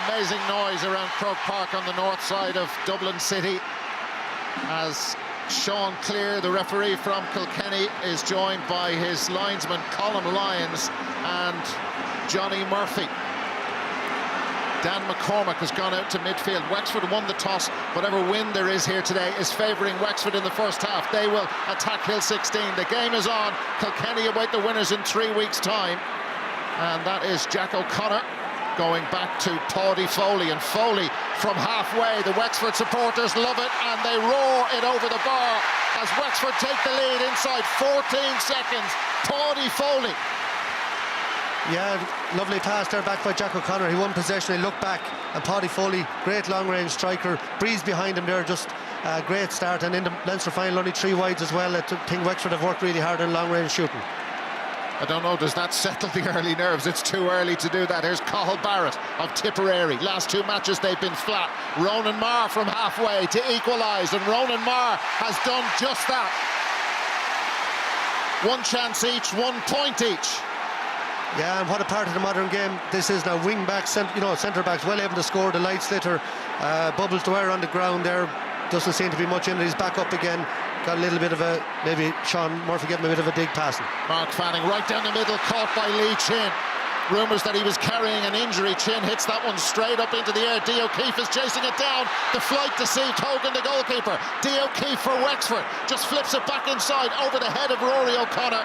Amazing noise around Croke Park on the north side of Dublin City as Sean Clear, the referee from Kilkenny, is joined by his linesman Colm Lyons and Johnny Murphy. Dan McCormack has gone out to midfield. Wexford won the toss. Whatever win there is here today is favouring Wexford in the first half. They will attack Hill 16. The game is on. Kilkenny await the winners in 3 weeks' time. And that is Jack O'Connor going back to Paddy Foley. And Foley from halfway. The Wexford supporters love it and they roar it over the bar as Wexford take the lead inside 14 seconds. Paddy Foley. Yeah, lovely pass there back by Jack O'Connor. He won possession, he looked back, and Paddy Foley, great long-range striker, breezed behind him there, just a great start. And in the Leinster final, only 3 wides as well. I think Wexford have worked really hard on long-range shooting. I don't know, does that settle the early nerves? It's too early to do that. Here's Cathal Barrett of Tipperary. Last 2 matches they've been flat. Ronan Marr from halfway to equalise, and Ronan Marr has done just that. 1 chance each, 1 point each. Yeah, and what a part of the modern game this is now. Wing backs, centre backs well able to score. The light slitter, Bubbles Dwyer on the ground there. Doesn't seem to be much in it. He's back up again. Got a little bit of a, maybe Sean Murphy gave him a bit of a dig passing. Mark Fanning right down the middle, caught by Lee Chin. Rumours that he was carrying an injury. Chin hits that one straight up into the air. D. O'Keefe is chasing it down. The flight deceived Hogan, the goalkeeper. D. O'Keefe for Wexford just flips it back inside over the head of Rory O'Connor.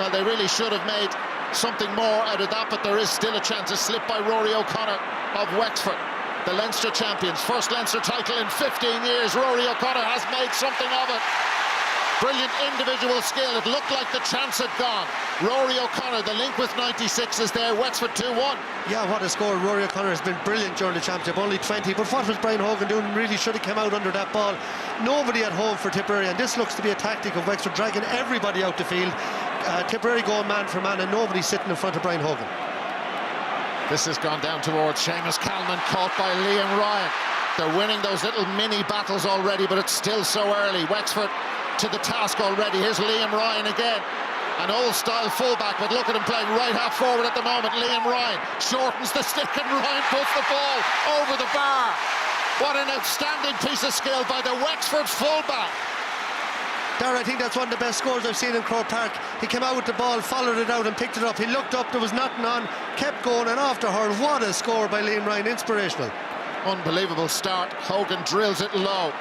Well, they really should have made something more out of that, but there is still a chance. A slip by Rory O'Connor of Wexford, the Leinster champions, first Leinster title in 15 years. Rory O'Connor has made something of it. Brilliant individual skill. It looked like the chance had gone. Rory O'Connor, the link with 96 is there. Wexford 2-1. Yeah, what a score. Rory O'Connor has been brilliant during the championship, only 20, but what was Brian Hogan doing? Really should have come out under that ball. Nobody at home for Tipperary, and this looks to be a tactic of Wexford dragging everybody out the field. Tipperary going man for man and nobody sitting in front of Brian Hogan. This has gone down towards Seamus Calman, caught by Liam Ryan. They're winning those little mini battles already, but it's still so early. Wexford to the task already. Here's Liam Ryan again. An old-style fullback, but look at him playing right half forward at the moment. Liam Ryan shortens the stick and Ryan puts the ball over the bar. What an outstanding piece of skill by the Wexford fullback. Dar, I think that's one of the best scores I've seen in Croke Park. He came out with the ball, followed it out and picked it up. He looked up, there was nothing on, kept going and after her. What a score by Liam Ryan, inspirational. Unbelievable start. Hogan drills it low.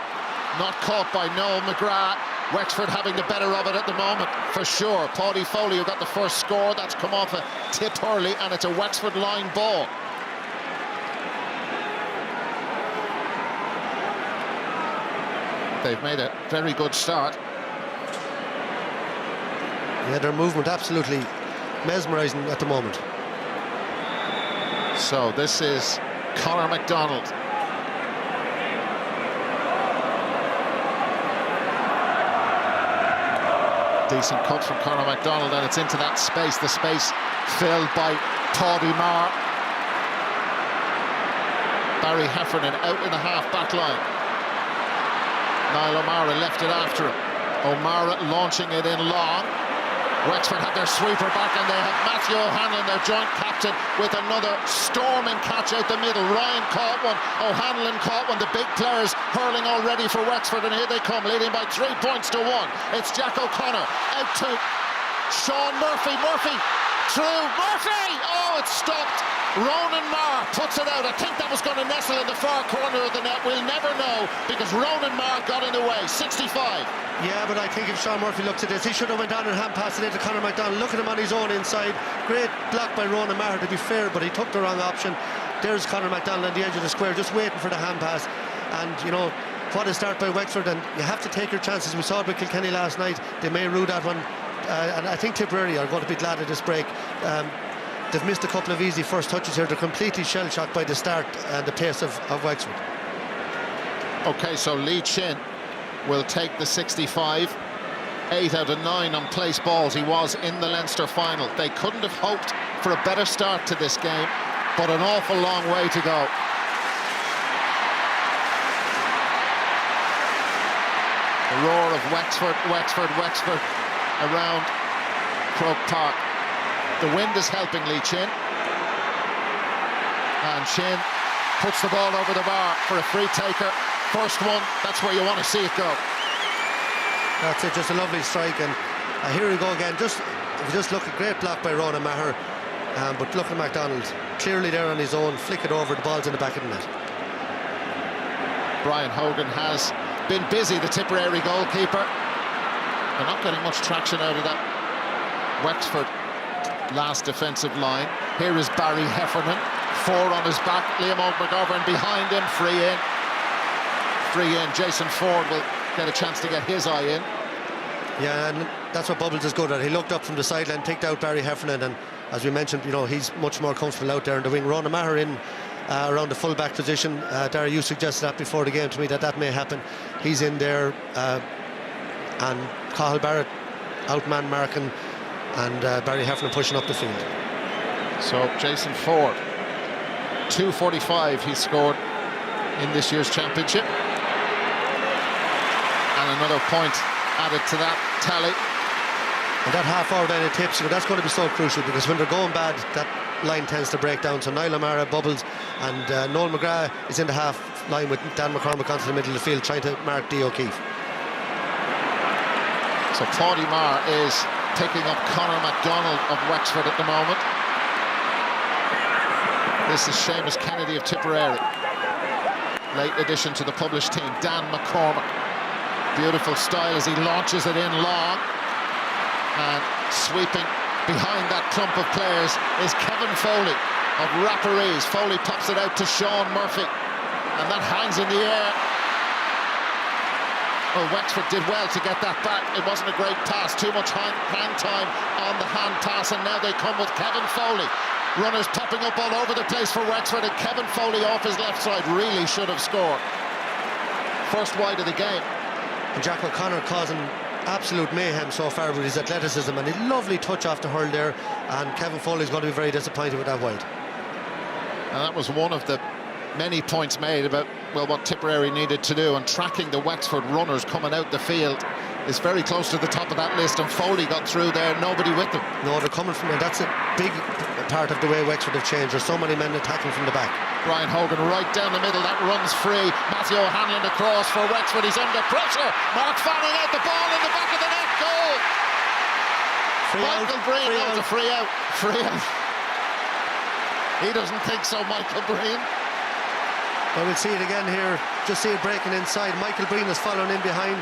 Not caught by Noel McGrath. Wexford having the better of it at the moment, for sure. Paddy Foley who got the first score. That's come off a tip early and it's a Wexford line ball. They've made a very good start. Yeah, their movement absolutely mesmerising at the moment. So this is Conor MacDonald. Decent cut from Conor MacDonald, and it's into that space. The space filled by Paddy Marr. Barry Heffernan out in the half-back line. Niall O'Mara left it after him. O'Mara launching it in long. Wexford have their sweeper back and they have Matthew O'Hanlon, their joint captain, with another storming catch out the middle. Ryan caught one, O'Hanlon caught one. The big players hurling already for Wexford, and here they come, leading by 3 points to 1. It's Jack O'Connor out to Sean Murphy. Murphy through. Murphy! Oh, it's stopped. Ronan Marr puts it out. I think that was going to nestle in the far corner of the net. We'll never know because Ronan Marr got in the way. 65. Yeah, but I think if Sean Murphy looked at this, he should have went down and hand passed it into Conor MacDonald. Look at him on his own inside. Great block by Ronan Marr, to be fair, but he took the wrong option. There's Conor MacDonald on the edge of the square, just waiting for the hand pass. And, you know, what a start by Wexford, and you have to take your chances. We saw it with Kilkenny last night. They may rue that one. And I think Tipperary are going to be glad of this break. They've missed a couple of easy first touches here. They're completely shell-shocked by the start and the pace of Wexford. OK, so Lee Chin will take the 65. 8 out of 9 on place balls. He was in the Leinster final. They couldn't have hoped for a better start to this game, but an awful long way to go. The roar of Wexford, Wexford, Wexford around Croke Park. The wind is helping Lee Chin. And Chin puts the ball over the bar for a free taker. First one, that's where you want to see it go. That's it, just a lovely strike. And here we go again. If you just look at great block by Ronan Maher, but look at MacDonald, clearly there on his own, flick it over, the ball's in the back of the net. Brian Hogan has been busy, the Tipperary goalkeeper. They're not getting much traction out of that Wexford last defensive line. Here is Barry Heffernan, 4 on his back. Liam McGovern behind him, free in. Jason Ford will get a chance to get his eye in. Yeah, and that's what Bubbles is good at. He looked up from the sideline, picked out Barry Heffernan, and as we mentioned, you know, he's much more comfortable out there in the wing. Ronan Maher in around the full-back position. Dara, you suggested that before the game to me, that may happen. He's in there, and Cathal Barrett outman marking, and Barry Heffernan pushing up the field. So Jason Ford, 245 he scored in this year's championship, and another point added to that tally. And that half hour down in tips, but that's going to be so crucial, because when they're going bad, that line tends to break down. So Niall O'Mara, Bubbles, and Noel McGrath is in the half line with Dan McCormick onto the middle of the field, trying to mark Dee O'Keefe. So Claudy Marr is picking up Conor MacDonald of Wexford at the moment. This is Seamus Kennedy of Tipperary. Late addition to the published team, Dan McCormick. Beautiful style as he launches it in long. And sweeping behind that clump of players is Kevin Foley of Rapparees. Foley pops it out to Sean Murphy, and that hangs in the air. Well, Wexford did well to get that back. It wasn't a great pass, too much hand time on the hand pass, and now they come with Kevin Foley. Runners popping up all over the place for Wexford, and Kevin Foley off his left side really should have scored. First wide of the game. And Jack O'Connor causing absolute mayhem so far with his athleticism, and a lovely touch off the hurl there, and Kevin Foley's going to be very disappointed with that wide. And that was one of the many points made about, well, what Tipperary needed to do, and tracking the Wexford runners coming out the field is very close to the top of that list, and Foley got through there, nobody with them. No, they're coming from, and that's a big part of the way Wexford have changed. There's so many men attacking from the back. Brian Hogan right down the middle, that runs free. Matthew O'Hanlon across for Wexford, he's under pressure. Mark Fanning out, the ball in the back of the net, goal! Michael Breen, a free out. He doesn't think so, Michael Breen. Well, we'll see it again here, just see it breaking inside. Michael Breen is following in behind.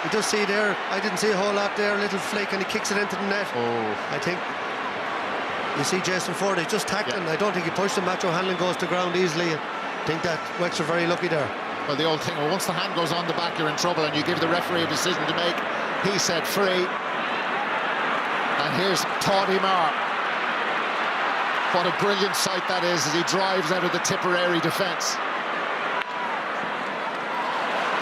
You just see there, I didn't see a whole lot there, a little flick, and he kicks it into the net. I think you see Jason Ford, he's just tackling. I don't think he pushed him. Matthew O'Hanlon goes to ground easily. I think that Wexford very lucky there. Well, the old thing, well, once the hand goes on the back, you're in trouble, and you give the referee a decision to make. He said free. And here's Claudy Marr. What a brilliant sight that is as he drives out of the Tipperary defence.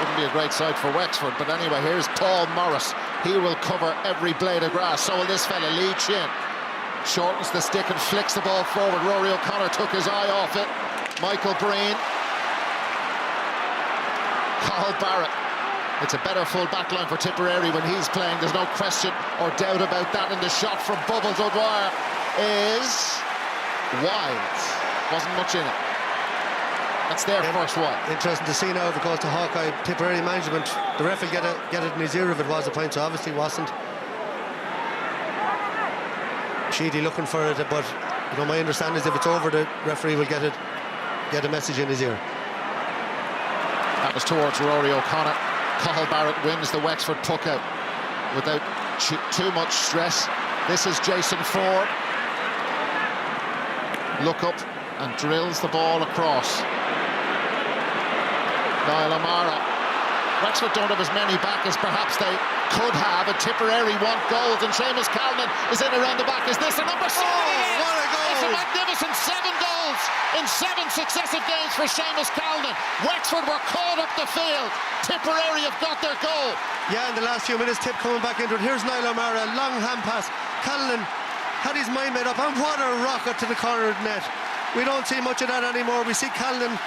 Wouldn't be a great sight for Wexford, but anyway, here's Paul Morris. He will cover every blade of grass. So will this fella, Lee Chin. Shortens the stick and flicks the ball forward. Rory O'Connor took his eye off it. Michael Breen. Cathal Barrett. It's a better full back line for Tipperary when he's playing. There's no question or doubt about that. And the shot from Bubbles O'Dwyer is wide. Wasn't much in it. That's their first one. Interesting to see now if it goes to Hawkeye. Tipperary management, the ref will get it in his ear if it was a point, so obviously wasn't. Sheedy looking for it, but you know, my understanding is if it's over, the referee will get a message in his ear. That was towards Rory O'Connor. Cathal Barrett wins the Wexford puck out without too much stress. This is Jason Ford. Look up and drills the ball across. Niall O'Mara. Wexford don't have as many back as perhaps they could have, and Tipperary want goals, and Seamus Callan is in around the back. Is this a number 7? What a goal! It's a magnificent 7 goals in 7 successive games for Seamus Callan. Wexford were caught up the field. Tipperary have got their goal. Yeah, in the last few minutes, Tip coming back into it. Here's Niall O'Mara, long hand pass. Callan had his mind made up, and what a rocket to the corner of the net. We don't see much of that anymore. We see Callan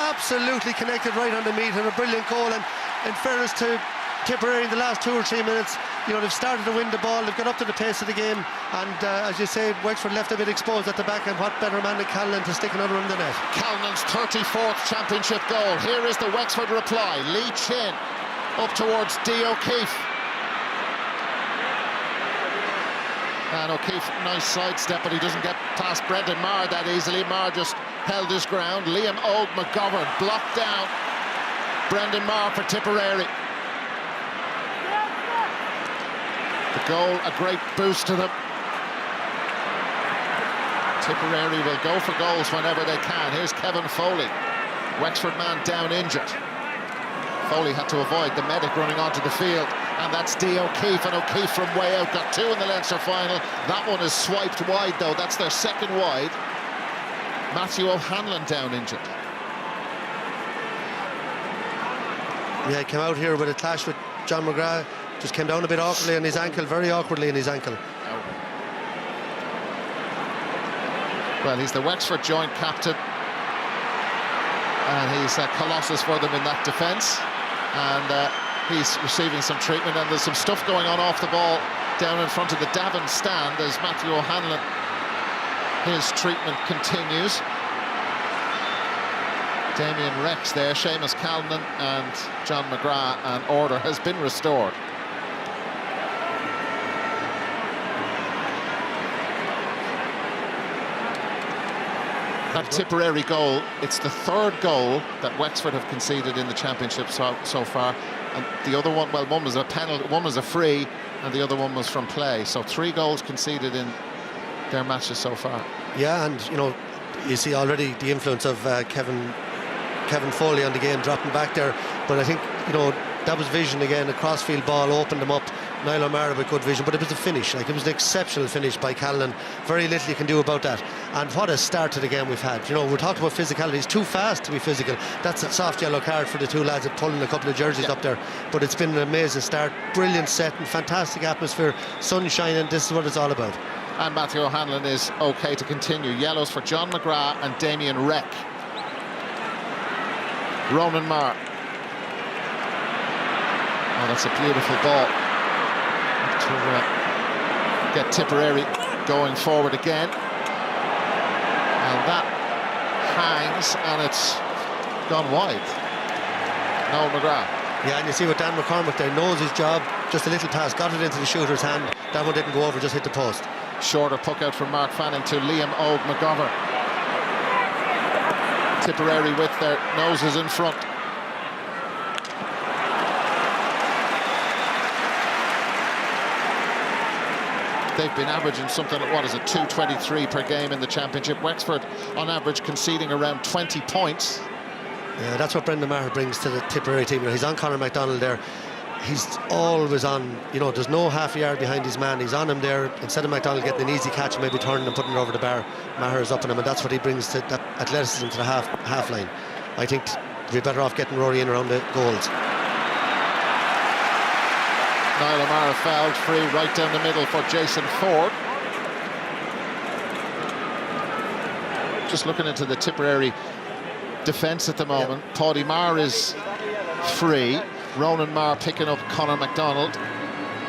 absolutely connected right on the meat, and a brilliant goal. And in fairness to Tipperary in the last 2 or 3 minutes, you know, they've started to win the ball, they've got up to the pace of the game, and as you say, Wexford left a bit exposed at the back, and what better man than Callan to stick another in the net. Callan's 34th championship goal. Here is the Wexford reply. Lee Chin up towards D. O'Keefe. And O'Keefe, nice sidestep, but he doesn't get past Brendan Maher that easily. Maher just held his ground. Liam Ogue McGovern blocked down Brendan Maher for Tipperary. The goal, a great boost to them. Tipperary will go for goals whenever they can. Here's Kevin Foley. Wexford man down injured. Foley had to avoid the medic running onto the field. And that's D. O'Keefe, and O'Keefe from way out got 2 in the Leinster final. That one is swiped wide, though. That's their second wide. Matthew O'Hanlon down injured. Yeah, he came out here with a clash with John McGrath. Just came down a bit awkwardly on his ankle, very awkwardly on his ankle. Well, he's the Wexford joint captain. And he's a colossus for them in that defence. And he's receiving some treatment, and there's some stuff going on off the ball down in front of the Davin stand as Matthew O'Hanlon, his treatment continues. Damien Rex there, Seamus Callan and John McGrath, and order has been restored. That Tipperary goal, it's the third goal that Wexford have conceded in the championship so far. And the other one, well, one was a penalty, one was a free, and the other one was from play. So 3 goals conceded in their matches so far. Yeah, and you know, you see already the influence of Kevin Foley on the game, dropping back there. But I think, you know, that was vision again. A crossfield ball opened them up. Niall O'Mara with good vision, but it was a finish. Like, it was an exceptional finish by Callan. Very little you can do about that. And what a start to the game we've had. You know, we're talking about physicality. It's too fast to be physical. That's a soft yellow card for the 2 lads that pulling a couple of jerseys up there. But it's been an amazing start. Brilliant setting, fantastic atmosphere, sun shining. This is what it's all about. And Matthew O'Hanlon is okay to continue. Yellows for John McGrath and Damien Reck. Ronan Maher. Oh, that's a beautiful ball. To get Tipperary going forward again. And that hangs, and it's gone wide. Noel McGrath. Yeah, and you see what Dan McCormick there knows his job. Just a little pass, got it into the shooter's hand. That one didn't go over, just hit the post. Shorter puck out from Mark Fanning to Liam Ogue McGovern. Tipperary with their noses in front. They've been averaging something like, what is it, 2.23 per game in the championship. Wexford, on average, conceding around 20 points. Yeah, that's what Brendan Maher brings to the Tipperary team. You know, he's on Conor MacDonald there. He's always on, you know, there's no half yard behind his man. He's on him there. Instead of MacDonald getting an easy catch, maybe turning and putting it over the bar, Maher is up on him, and that's what he brings to that athleticism to the half line. I think we'd be better off getting Rory in around the goals. Niall O'Mara fouled free right down the middle for Jason Ford. Just looking into the Tipperary defence at the moment. Yep. Paddy Maher is free. Ronan Maher picking up Conor MacDonald.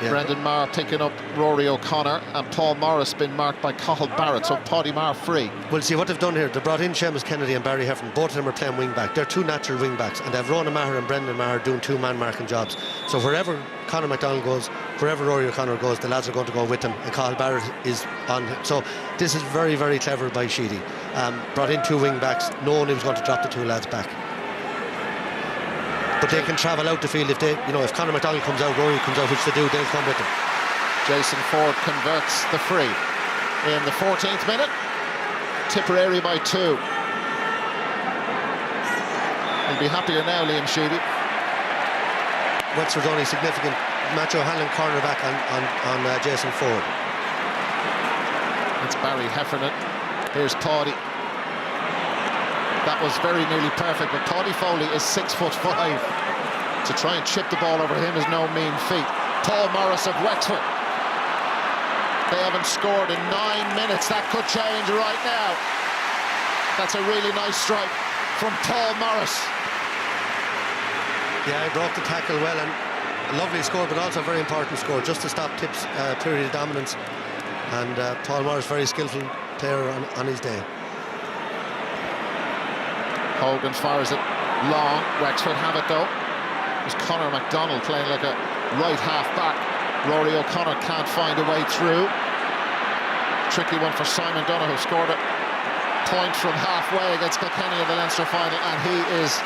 Yep. Brendan Maher picking up Rory O'Connor, and Paul Morris been marked by Cathal Barrett, so Paddy Maher free. Well, see what they've done here, they brought in Seamus Kennedy and Barry Heffernan. Both of them are playing wing back. They're 2 natural wing backs, and they have Ronan Maher and Brendan Maher doing 2-man marking jobs. So wherever Conor MacDonald goes, wherever Rory O'Connor goes, the lads are going to go with him, and Cathal Barrett is on him. So this is very, very clever by Sheedy. Brought in 2 wing backs, knowing he was going to drop the 2 lads back. But they can travel out the field if they, you know, if Conor MacDonald comes out, Rory comes out, which they do, they'll come with him. Jason Ford converts the free in the 14th minute. Tipperary by 2. He'll be happier now, Liam Sheedy. Wexford's only significant. Matthew O'Hanlon cornerback on Jason Ford. It's Barry Heffernan. Here's Paddy. That was very nearly perfect, but Paddy Foley is 6'5". To try and chip the ball over him is no mean feat. Paul Morris of Wexford. They haven't scored in 9 minutes. That could change right now. That's a really nice strike from Paul Morris. Yeah, he broke the tackle well, and A lovely score, but also a very important score, just to stop Tip's period of dominance. And Paul Morris, very skillful player on his day. Hogan fires it long. Wexford have it though. There's Conor MacDonald playing like a right half back. Rory O'Connor can't find a way through. Tricky one for Simon Donoghue, scored a point from halfway against Kilkenny in the Leinster final, and he is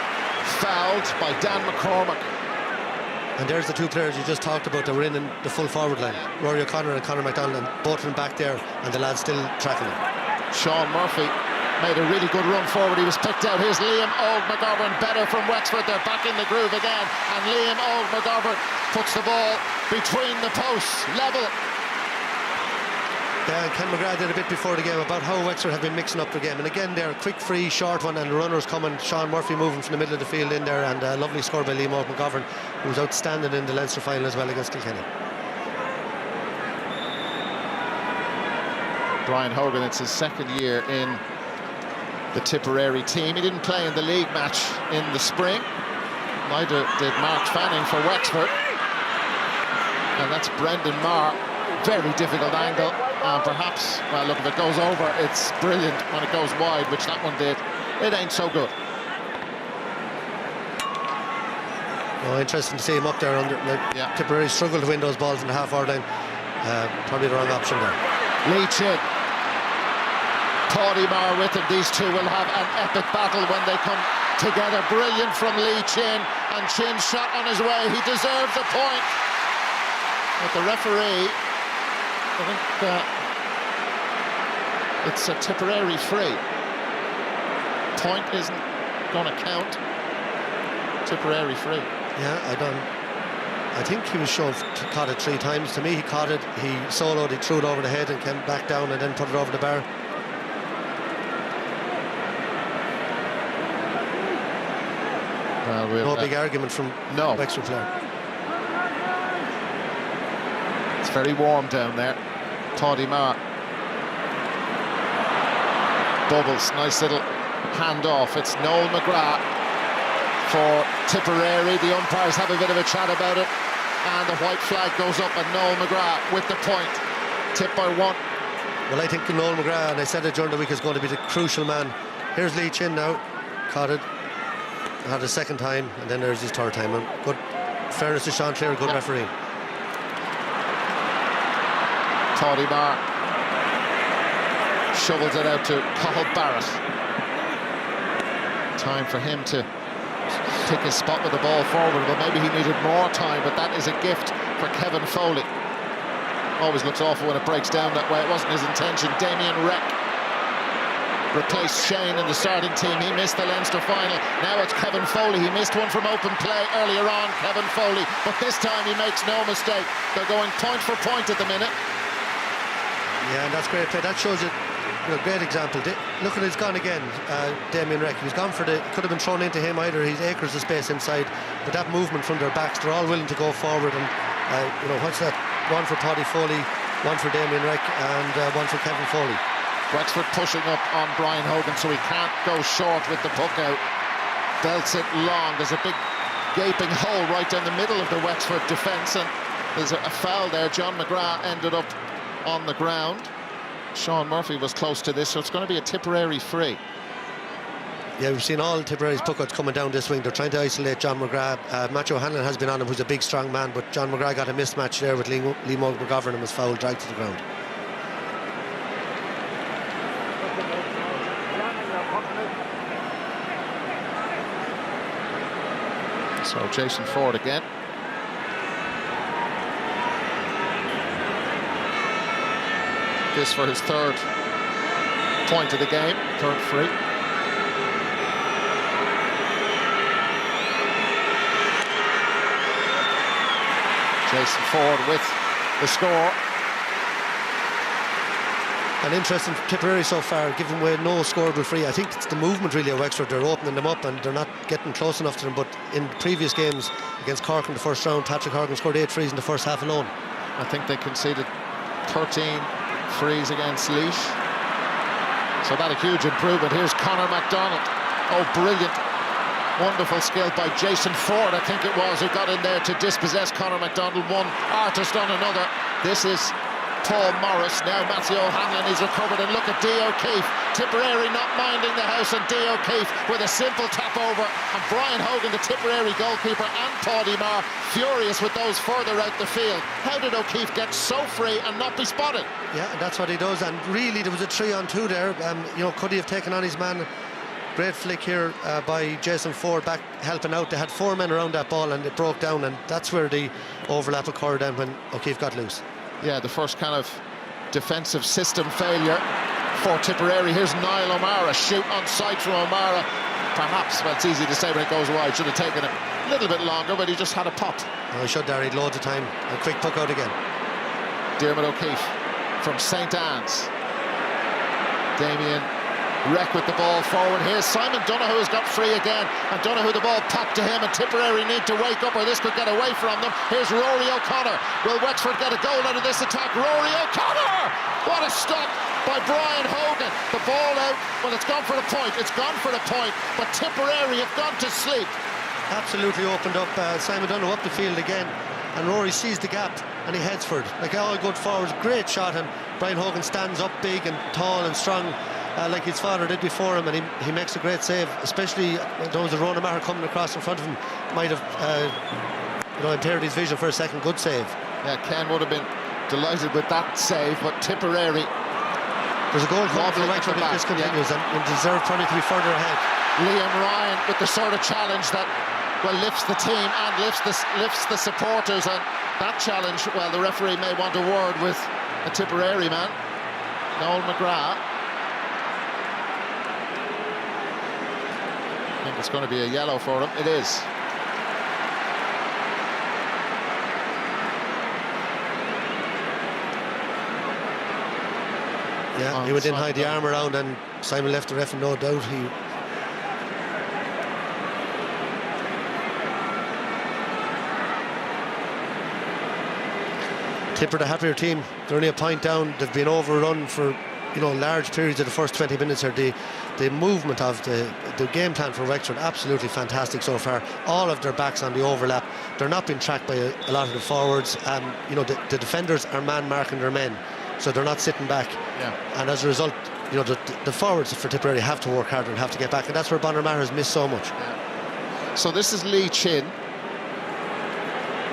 fouled by Dan McCormack. And there's the two players you just talked about that were in the full forward line, Rory O'Connor and Conor MacDonald, and both of them back there, and the lad's still tracking him. Sean Murphy made a really good run forward. He was picked out. Here's Liam Old-McGovern, better from Wexford. They're back in the groove again, and Liam Old-McGovern puts the ball between the posts, level. Yeah, Ken McGrath did a bit before the game about how Wexford have been mixing up their game, and again they're a quick free short one, and the runners coming. Sean Murphy moving from the middle of the field in there, and a lovely score by Liam Old-McGovern, who was outstanding in the Leinster final as well against Kilkenny. Brian Hogan, it's his second year in the Tipperary team. He didn't play in the league match in the spring. Neither did Mark Fanning for Wexford. And that's Brendan Marr. Very difficult angle. And perhaps, well, look, if it goes over, it's brilliant. When it goes wide, which that one did, it ain't so good. Oh, interesting to see him up there under. Yeah. Tipperary struggled to win those balls in the half-hour line. Probably the wrong option there. Lee Chin. Paddy Marr with him. These two will have an epic battle when they come together. Brilliant from Lee Chin, and Chin shot on his way. He deserves a point. But the referee, I think it's a Tipperary free. Point isn't going to count. Tipperary free. Yeah, I think he was shown caught it 3 times. To me, he caught it, he soloed, he threw it over the head and came back down and then put it over the bar. No big argument from Wexford player. It's very warm down there. Paddy Marr. Bubbles, nice little handoff. It's Noel McGrath for Tipperary. The umpires have a bit of a chat about it, and the white flag goes up, and Noel McGrath with the point. Tip by 1. Well, I think Noel McGrath, and I said it during the week, is going to be the crucial man. Here's Lee Chin now, caught it, had a second time, and then there's his third time. And good fairness to Sean Clear, good referee. Paddy Marr shovels it out to Cathal Barrett. Time for him to pick his spot with the ball forward, but maybe he needed more time. But that is a gift for Kevin Foley. Always looks awful when it breaks down that way. It wasn't his intention. Damien Reck replaced Shane in the starting team. He missed the Leinster final. Now it's Kevin Foley. He missed one from open play earlier on, Kevin Foley, but this time he makes no mistake. They're going point for point at the minute. Yeah, and that's great play. That shows you a great example. Look at it, he's gone again, Damien Reck. He was gone for the, could have been thrown into him either. He's acres of space inside, but that movement from their backs, they're all willing to go forward. And you know, what's that? One for Paddy Foley, one for Damien Reck, and one for Kevin Foley. Wexford pushing up on Brian Hogan, so he can't go short with the puck out. Belts it long. There's a big gaping hole right down the middle of the Wexford defence, and there's a foul there. John McGrath ended up on the ground. Sean Murphy was close to this, so it's going to be a Tipperary free. Yeah, we've seen all Tipperary's puckouts coming down this wing. They're trying to isolate John McGrath. Matt O'Hanlon has been on him, who's a big, strong man, but John McGrath got a mismatch there with Liam McGovern and was fouled, dragged to the ground. So Jason Ford again. This for his third point of the game, third free. Jason Ford with the score. An interesting Tipperary so far, given away no scoreable free. I think it's the movement really of Wexford. They're opening them up and they're not getting close enough to them. But in previous games against Cork in the first round, Patrick Horgan scored 8 frees in the first half alone. I think they conceded 13 frees against Laois. So that a huge improvement. Here's Conor MacDonald. Oh, brilliant. Wonderful skill by Jason Ford, I think it was, who got in there to dispossess Conor McDonald. One artist on another. This is Paul Morris. Now Matthew O'Hanlon is recovered, and look at Dee O'Keefe. Tipperary not minding the house, and Dee O'Keefe with a simple tap over. And Brian Hogan, the Tipperary goalkeeper, and Paddy Maher furious with those further out the field. How did O'Keefe get so free and not be spotted? Yeah, that's what he does. And really, there was a 3-on-2 there. You know, could he have taken on his man? Great flick here by Jason Ford back helping out. They had 4 men around that ball and it broke down, and that's where the overlap occurred then when O'Keefe got loose. Yeah, the first kind of defensive system failure for Tipperary. Here's Niall O'Mara, shoot on sight from O'Mara. Perhaps, well, it's easy to say when it goes wide, should have taken it a little bit longer, but he just had a pop. Oh, he should, Darry, loads of time. A quick puck out again. Diarmuid O'Keefe from St. Anne's. Damien Wreck with the ball forward. Here's Simon Donoghue has got free again, and Donoghue, the ball popped to him, and Tipperary need to wake up or this could get away from them. Here's Rory O'Connor. Will Wexford get a goal out of this attack? Rory O'Connor! What a stop by Brian Hogan. The ball out, well, it's gone for the point. It's gone for the point, but Tipperary have gone to sleep. Absolutely opened up. Simon Donoghue up the field again, and Rory sees the gap and he heads for it. Like all good forwards, great shot, and Brian Hogan stands up big and tall and strong, like his father did before him, and he makes a great save. Especially those of Ronan Maher coming across in front of him might have impaired his vision for a second. Good save. Yeah, Ken would have been delighted with that save, but Tipperary, there's a goal coming for Wexford if this continues, and deserve probably to be further ahead. Liam Ryan with the sort of challenge that, well, lifts the team and lifts the supporters, and that challenge, well, the referee may want a word with a Tipperary man, Noel McGrath. I think it's going to be a yellow for him. It is. Yeah, he went in, high the arm around, and Simon left the ref in no doubt. Tipper, the happier team. They're only a point down. They've been overrun for large periods of the first 20 minutes. Or the movement of the game plan for Wexford, absolutely fantastic so far. All of their backs on the overlap. They're not being tracked by a lot of the forwards. The defenders are man marking their men, so they're not sitting back. Yeah. And as a result, the forwards for Tipperary have to work harder and have to get back, and that's where Bonner Maher has missed so much. Yeah. So this is Lee Chin.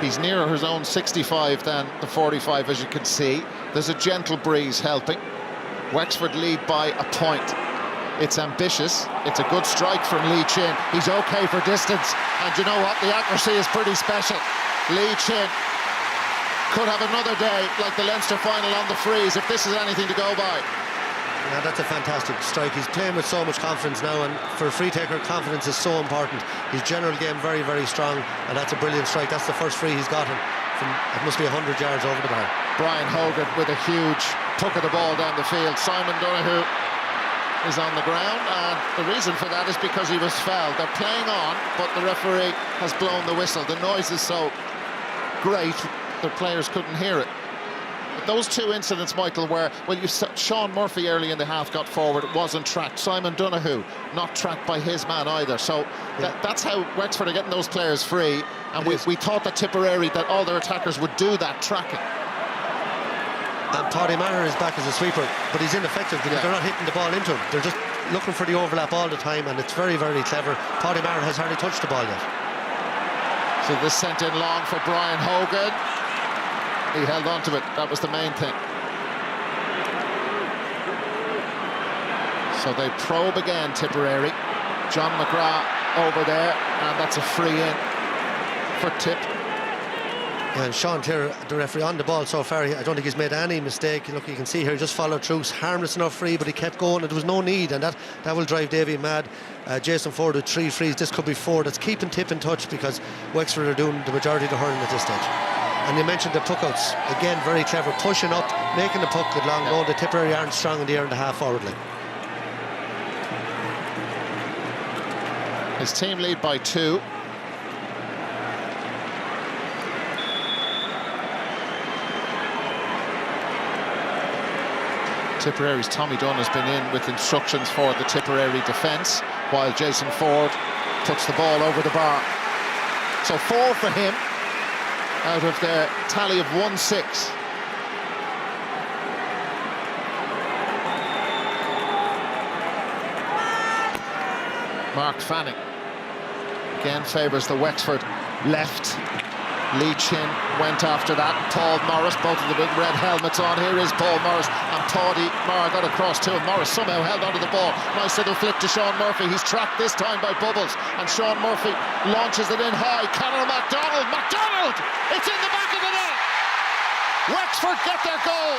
He's nearer his own 65 than the 45, as you can see. There's a gentle breeze helping. Wexford lead by a point. It's ambitious. It's a good strike from Lee Chin. He's okay for distance, and you know what? The accuracy is pretty special. Lee Chin could have another day like the Leinster final on the freeze if this is anything to go by. Yeah, that's a fantastic strike. He's playing with so much confidence now, and for a free taker, confidence is so important. His general game very, very strong, and that's a brilliant strike. That's the first free he's gotten from, it must be 100 yards over the bar. Brian Hogan with a huge tuck of the ball down the field. Simon Donoghue is on the ground, and the reason for that is because he was fouled. They're playing on, but the referee has blown the whistle. The noise is so great the players couldn't hear it. But those two incidents, Michael, where, well, Sean Murphy early in the half got forward, wasn't tracked. Simon Donoghue not tracked by his man either. So that's how Wexford are getting those players free, and we thought that Tipperary, that all their attackers would do that tracking. And Paddy Maher is back as a sweeper, but he's ineffective because they're not hitting the ball into him. They're just looking for the overlap all the time, and it's very, very clever. Paddy Maher has hardly touched the ball yet. So this sent in long for Brian Hogan. He held on to it. That was the main thing. So they probe again, Tipperary. John McGrath over there, and that's a free in for Tip. And Sean Clear, the referee, on the ball so far, I don't think he's made any mistake. Look, you can see here, he just followed through. Harmless enough free, but he kept going, and there was no need, and that will drive Davy mad. Jason Ford with 3 frees. This could be 4. That's keeping Tip in touch, because Wexford are doing the majority of the hurling at this stage. And you mentioned the puckouts. Again, very clever, pushing up, making the puck get long, knowing the Tipperary aren't strong in the air in the half-forward line. His team lead by 2. Tipperary's Tommy Dunn has been in with instructions for the Tipperary defence, while Jason Ford puts the ball over the bar. So 4 for him out of their tally of 1-6. Mark Fanning again favours the Wexford left. Lee Chin went after that. Paul Morris, both of the big red helmets on. Here is Paul Morris, and Tády Maher got across to him. Morris somehow held onto the ball. Nice little flick to Sean Murphy. He's tracked this time by Bubbles, and Sean Murphy launches it in high. Conor MacDonald! It's in the back of the net! Wexford get their goal.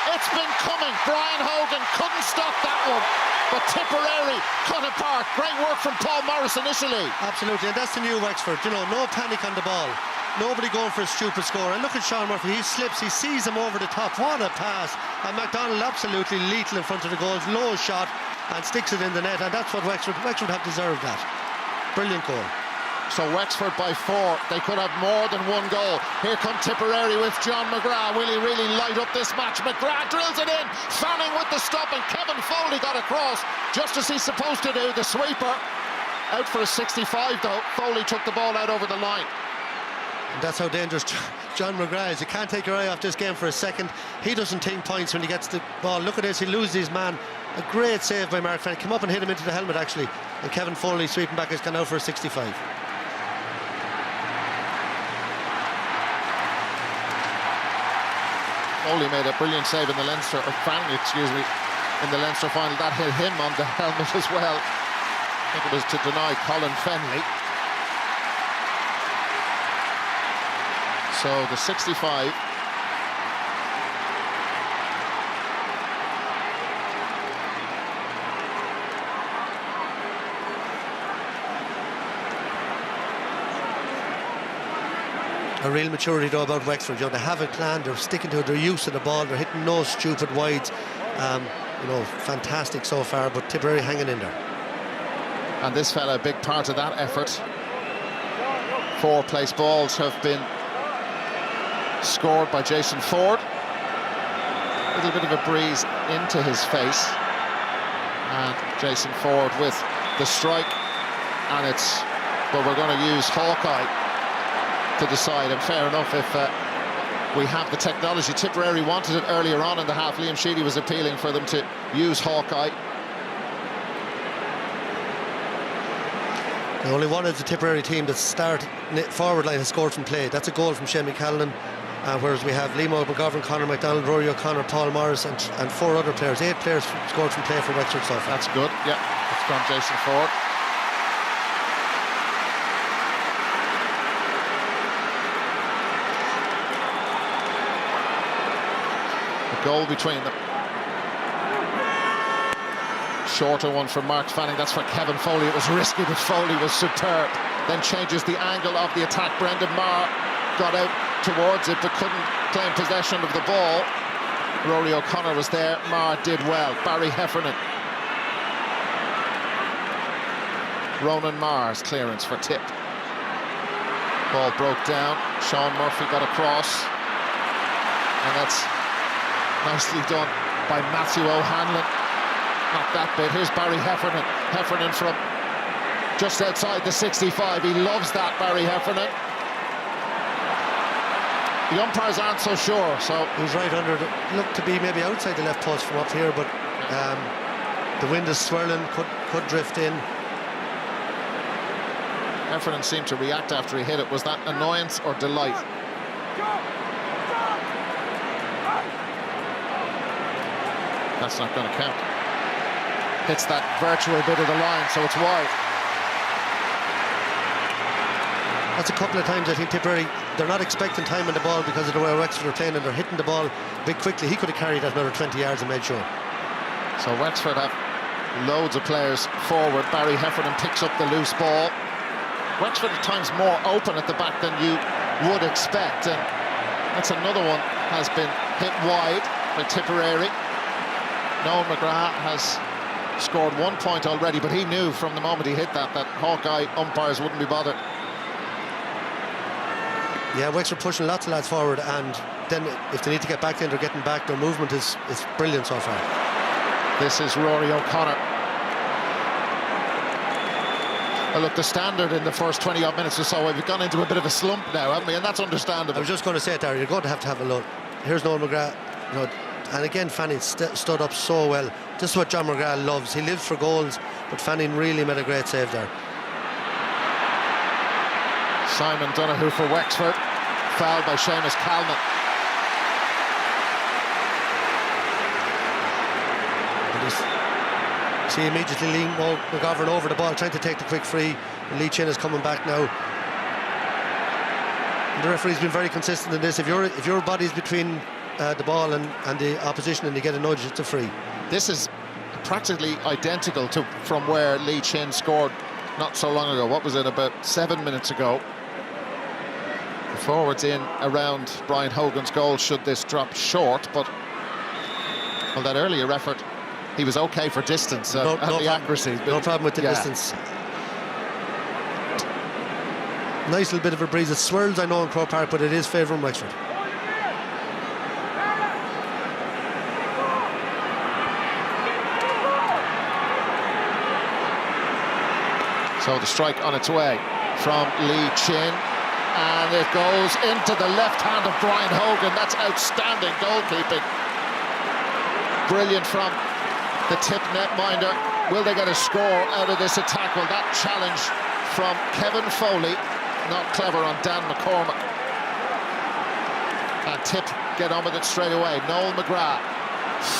It's been coming. Brian Hogan couldn't stop that one. But Tipperary cut apart. Great work from Paul Morris initially. Absolutely, and that's the new Wexford. You know, no panic on the ball. Nobody going for a stupid score. And look at Sean Murphy. He slips, he sees him over the top. What a pass. And MacDonald absolutely lethal in front of the goals. Low shot and sticks it in the net. And that's what Wexford have deserved that. Brilliant goal. So Wexford by 4. They could have more than one goal. Here come Tipperary with John McGrath. Will he really light up this match? McGrath drills it in. Fanning with the stop, and Kevin Foley got across just as he's supposed to do. The sweeper out for a 65 though. Foley took the ball out over the line. And that's how dangerous John McGrath is. You can't take your eye off this game for a second. He doesn't take points when he gets the ball. Look at this, he loses his man. A great save by Mark Fanning. Came up and hit him into the helmet actually. And Kevin Foley sweeping back has gone out for a 65. Foley made a brilliant save in the Leinster, or Fanning, excuse me, in the Leinster final. That hit him on the helmet as well. I think it was to deny Colin Fennelly. So the 65. A real maturity though about Wexford. You know, they have a plan, they're sticking to it, they're used to the ball, they're hitting no stupid wides. You know, fantastic so far, but Tipperary hanging in there. And this fella, a big part of that effort. 4 place balls have been scored by Jason Ford. A little bit of a breeze into his face. And Jason Ford with the strike. And it's, but we're going to use Hawkeye to decide. And fair enough, if we have the technology. Tipperary wanted it earlier on in the half. Liam Sheedy was appealing for them to use Hawkeye. The only one is the Tipperary team that start forward line has scored from play. That's a goal from Shane McCallan. Whereas we have Liam McGovern, Conor MacDonald, Rory O'Connor, Paul Morris and 4 other players. 8 players scored from play for Wexford so far. That's good, yeah. It's from Jason Ford. A goal between them. Shorter one from Mark Fanning. That's for Kevin Foley. It was risky, but Foley was superb. Then changes the angle of the attack. Brendan Maher got out towards it but couldn't claim possession of the ball. Rory O'Connor was there. Maher did well. Barry Heffernan. Ronan Maher's clearance for tip. Ball broke down. Sean Murphy got across. And that's nicely done by Matthew O'Hanlon. Not that bit. Here's Barry Heffernan. Heffernan from just outside the 65. He loves that, Barry Heffernan. The umpires aren't so sure, so... He's right under the... Looked to be maybe outside the left post from up here, but the wind is swirling, could drift in. Heffernan seemed to react after he hit it. Was that annoyance or delight? That's not going to count. Hits that virtual bit of the line, so it's wide. That's a couple of times I think Tipperary, they're not expecting time on the ball because of the way Wexford are playing, and they're hitting the ball a bit quickly. He could have carried that another 20 yards and made sure. So Wexford have loads of players forward. Barry Heffernan picks up the loose ball. Wexford at times more open at the back than you would expect, and that's another one has been hit wide by Tipperary. Noel McGrath has scored 1 point already, but he knew from the moment he hit that Hawkeye umpires wouldn't be bothered. Yeah, Wexford pushing lots of lads forward, and then if they need to get back in, they're getting back. Their movement is brilliant so far. This is Rory O'Connor. Well, look, the standard in the first 20-odd minutes or so, we've gone into a bit of a slump now, haven't we? And that's understandable. I was just going to say it there, you're going to have a look. Here's Noel McGrath, you know, and again Fanning stood up so well. This is what John McGrath loves. He lives for goals, but Fanning really made a great save there. Simon Donoghue for Wexford, fouled by Seamus Calnan. See immediately Lee McGovern over the ball, trying to take the quick free, and Lee Chin is coming back now. And the referee's been very consistent in this. If your body's between the ball and the opposition and you get a nudge, it's a free. This is practically identical to from where Lee Chin scored not so long ago. What was it, about 7 minutes ago? The forwards in around Brian Hogan's goal should this drop short, but well, that earlier effort, he was okay for distance and the accuracy. No problem with the distance. Nice little bit of a breeze. It swirls, I know, in Croke Park, but it is favouring Wexford. So the strike on its way from Lee Chin, and it goes into the left hand of Brian Hogan. That's outstanding goalkeeping. Brilliant from the tip netminder. Will they get a score out of this attack? Well, that challenge from Kevin Foley, not clever on Dan McCormack. And Tip get on with it straight away. Noel McGrath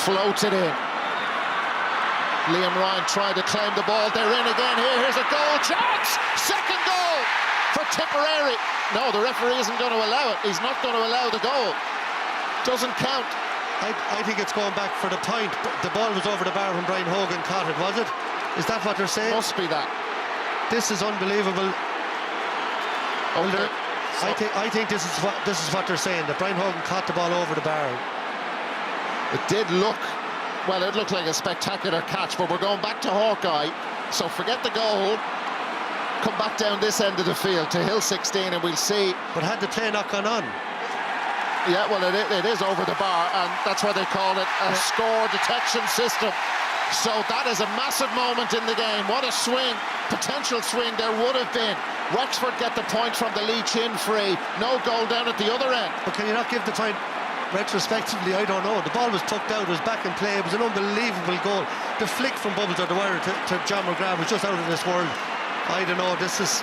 floats it in. Liam Ryan tried to claim the ball. They're in again here. Here's a goal chance. Second goal for Tipperary. No, the referee isn't going to allow it. He's not going to allow the goal. Doesn't count. I think it's going back for the point. The ball was over the bar when Brian Hogan caught it, was it? Is that what they're saying? Must be that. This is unbelievable. Okay. I think this is what they're saying, that Brian Hogan caught the ball over the bar. It did look, well, it looked like a spectacular catch, but we're going back to Hawkeye, so forget the goal. Come back down this end of the field to Hill 16 and we'll see. But had the play not gone on? Yeah, well, it is over the bar, and that's why they call it a score detection system. So that is a massive moment in the game. What a swing, potential swing there would have been. Wexford get the point from the Lee Chin free. No goal down at the other end. But can you not give the point retrospectively? I don't know. The ball was tucked out, it was back in play. It was an unbelievable goal. The flick from Bubbles or the wire to John McGrath was just out of this world. I don't know. This is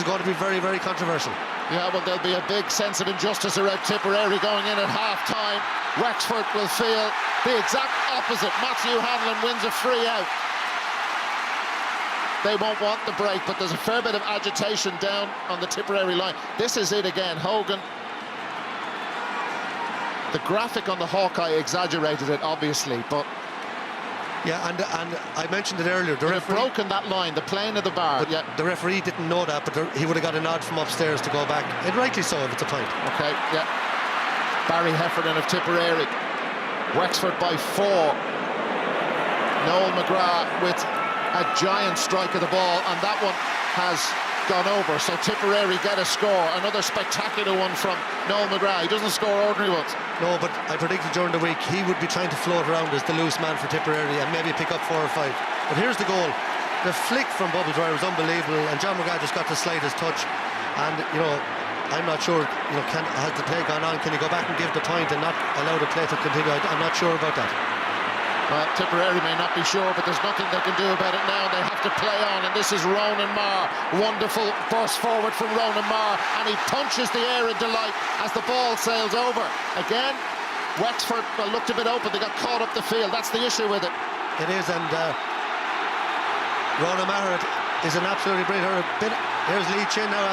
going to be very, very controversial. Yeah, well, there'll be a big sense of injustice around Tipperary going in at half-time. Wexford will feel the exact opposite. Matthew Hanlon wins a free out. They won't want the break, but there's a fair bit of agitation down on the Tipperary line. This is it again, Hogan. The graphic on the Hawkeye exaggerated it, obviously, but... Yeah, and I mentioned it earlier. The referee broken that line, the plane of the bar. Yeah. The referee didn't know that, but he would have got a nod from upstairs to go back. And rightly so, if it's a point. Okay, yeah. Barry Heffernan of Tipperary. Wexford by 4. Noel McGrath with a giant strike of the ball, and that one has gone over. So Tipperary get a score. Another spectacular one from Noel McGrath. He doesn't score ordinary ones. No, but I predicted during the week he would be trying to float around as the loose man for Tipperary and maybe pick up 4 or 5. But here's the goal. The flick from Bubbles Wire was unbelievable, and John McGrath just got the slightest touch. And, you know, I'm not sure, you know, has the play gone on? Can he go back and give the point and not allow the play to continue? I'm not sure about that. Well, Tipperary may not be sure, but there's nothing they can do about it now. They have to play on, and this is Ronan Marr. Wonderful burst forward from Ronan Marr, and he punches the air in delight as the ball sails over. Again, Wexford, well, looked a bit open. They got caught up the field. That's the issue with it. It is, and Ronan Marr is an absolutely brilliant. Here's Lee Chin now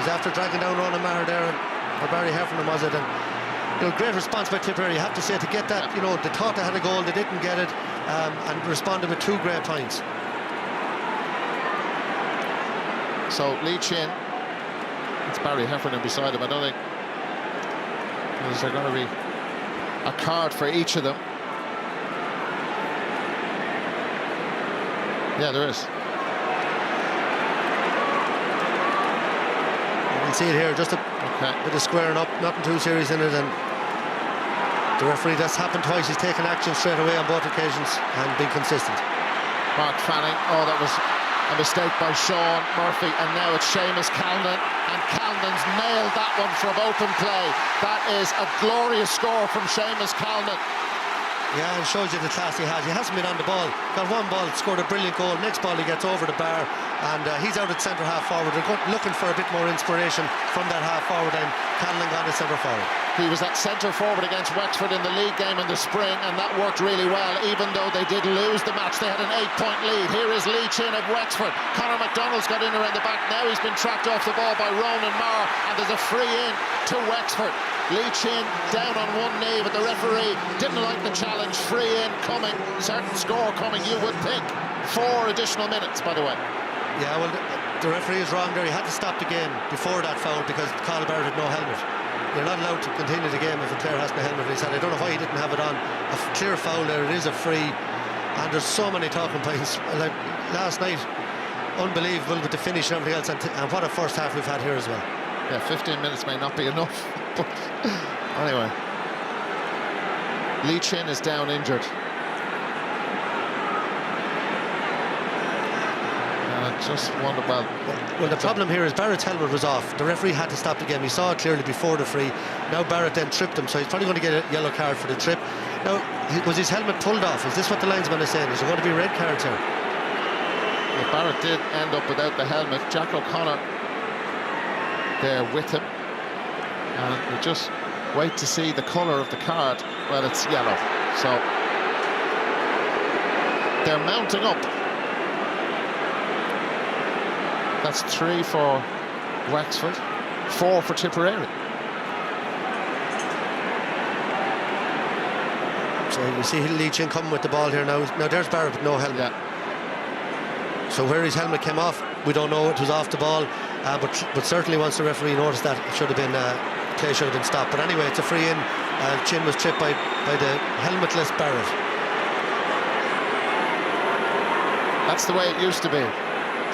he's after dragging down Ronan Marr there, or Barry Heffernan was it, and you know, great response by Tipperary, you have to say, to get that. You know, they thought they had a goal, they didn't get it, and responded with 2 great points. So Lee Chin, it's Barry Heffernan beside him. I don't think there's going to be a card for each of them. Yeah, there is. You can see it here, just a bit of squaring up, nothing too serious in it, and the referee, that's happened twice. He's taken action straight away on both occasions and been consistent. Mark Fanning. Oh, that was a mistake by Sean Murphy, and now it's Seamus Callan, and Callan's nailed that one from open play. That is a glorious score from Seamus Callan. Yeah, it shows you the class he has. He hasn't been on the ball. Got one ball, scored a brilliant goal. Next ball he gets over the bar, and he's out at centre half forward. They're looking for a bit more inspiration from that half forward, and Callan gone to centre forward. He was at centre forward against Wexford in the league game in the spring, and that worked really well. Even though they did lose the match, they had an 8-point lead. Here is Lee Chin of Wexford. Conor McDonald's got in around the back. Now he's been tracked off the ball by Ronan Marr, and there's a free in to Wexford. Lee Chin down on one knee, but the referee didn't like the challenge. Free in coming, certain score coming, you would think. 4 additional minutes, by the way. Yeah, well, the referee is wrong there. He had to stop the game before that foul because Carl Barrett had no helmet. You're not allowed to continue the game if a player has no helmet in his hand. I don't know why he didn't have it on. A clear foul there. It is a free, and there's so many talking points. Like last night, unbelievable with the finish and everything else, and what a first half we've had here as well. Yeah, 15 minutes may not be enough, but anyway. Lee Chin is down injured. And I just wonder, well, the problem here is Barrett's helmet was off. The referee had to stop the game. He saw it clearly before the free. Now Barrett then tripped him, so he's probably going to get a yellow card for the trip. Now, was his helmet pulled off? Is this what the linesman is saying? Is there going to be red cards here? Well, Barrett did end up without the helmet. Jack O'Connor there with him, and we just wait to see the colour of the card. Well, it's yellow, so they're mounting up. That's 3 for Wexford, 4 for Tipperary. So you see Lee Chin coming with the ball here now. Now there's Barrett with no helmet. Yeah. So where his helmet came off, we don't know. It was off the ball, but certainly once the referee noticed that, it should have been play should have been stopped. But anyway, it's a free in. Chin was tripped by the helmetless Barrett. That's the way it used to be,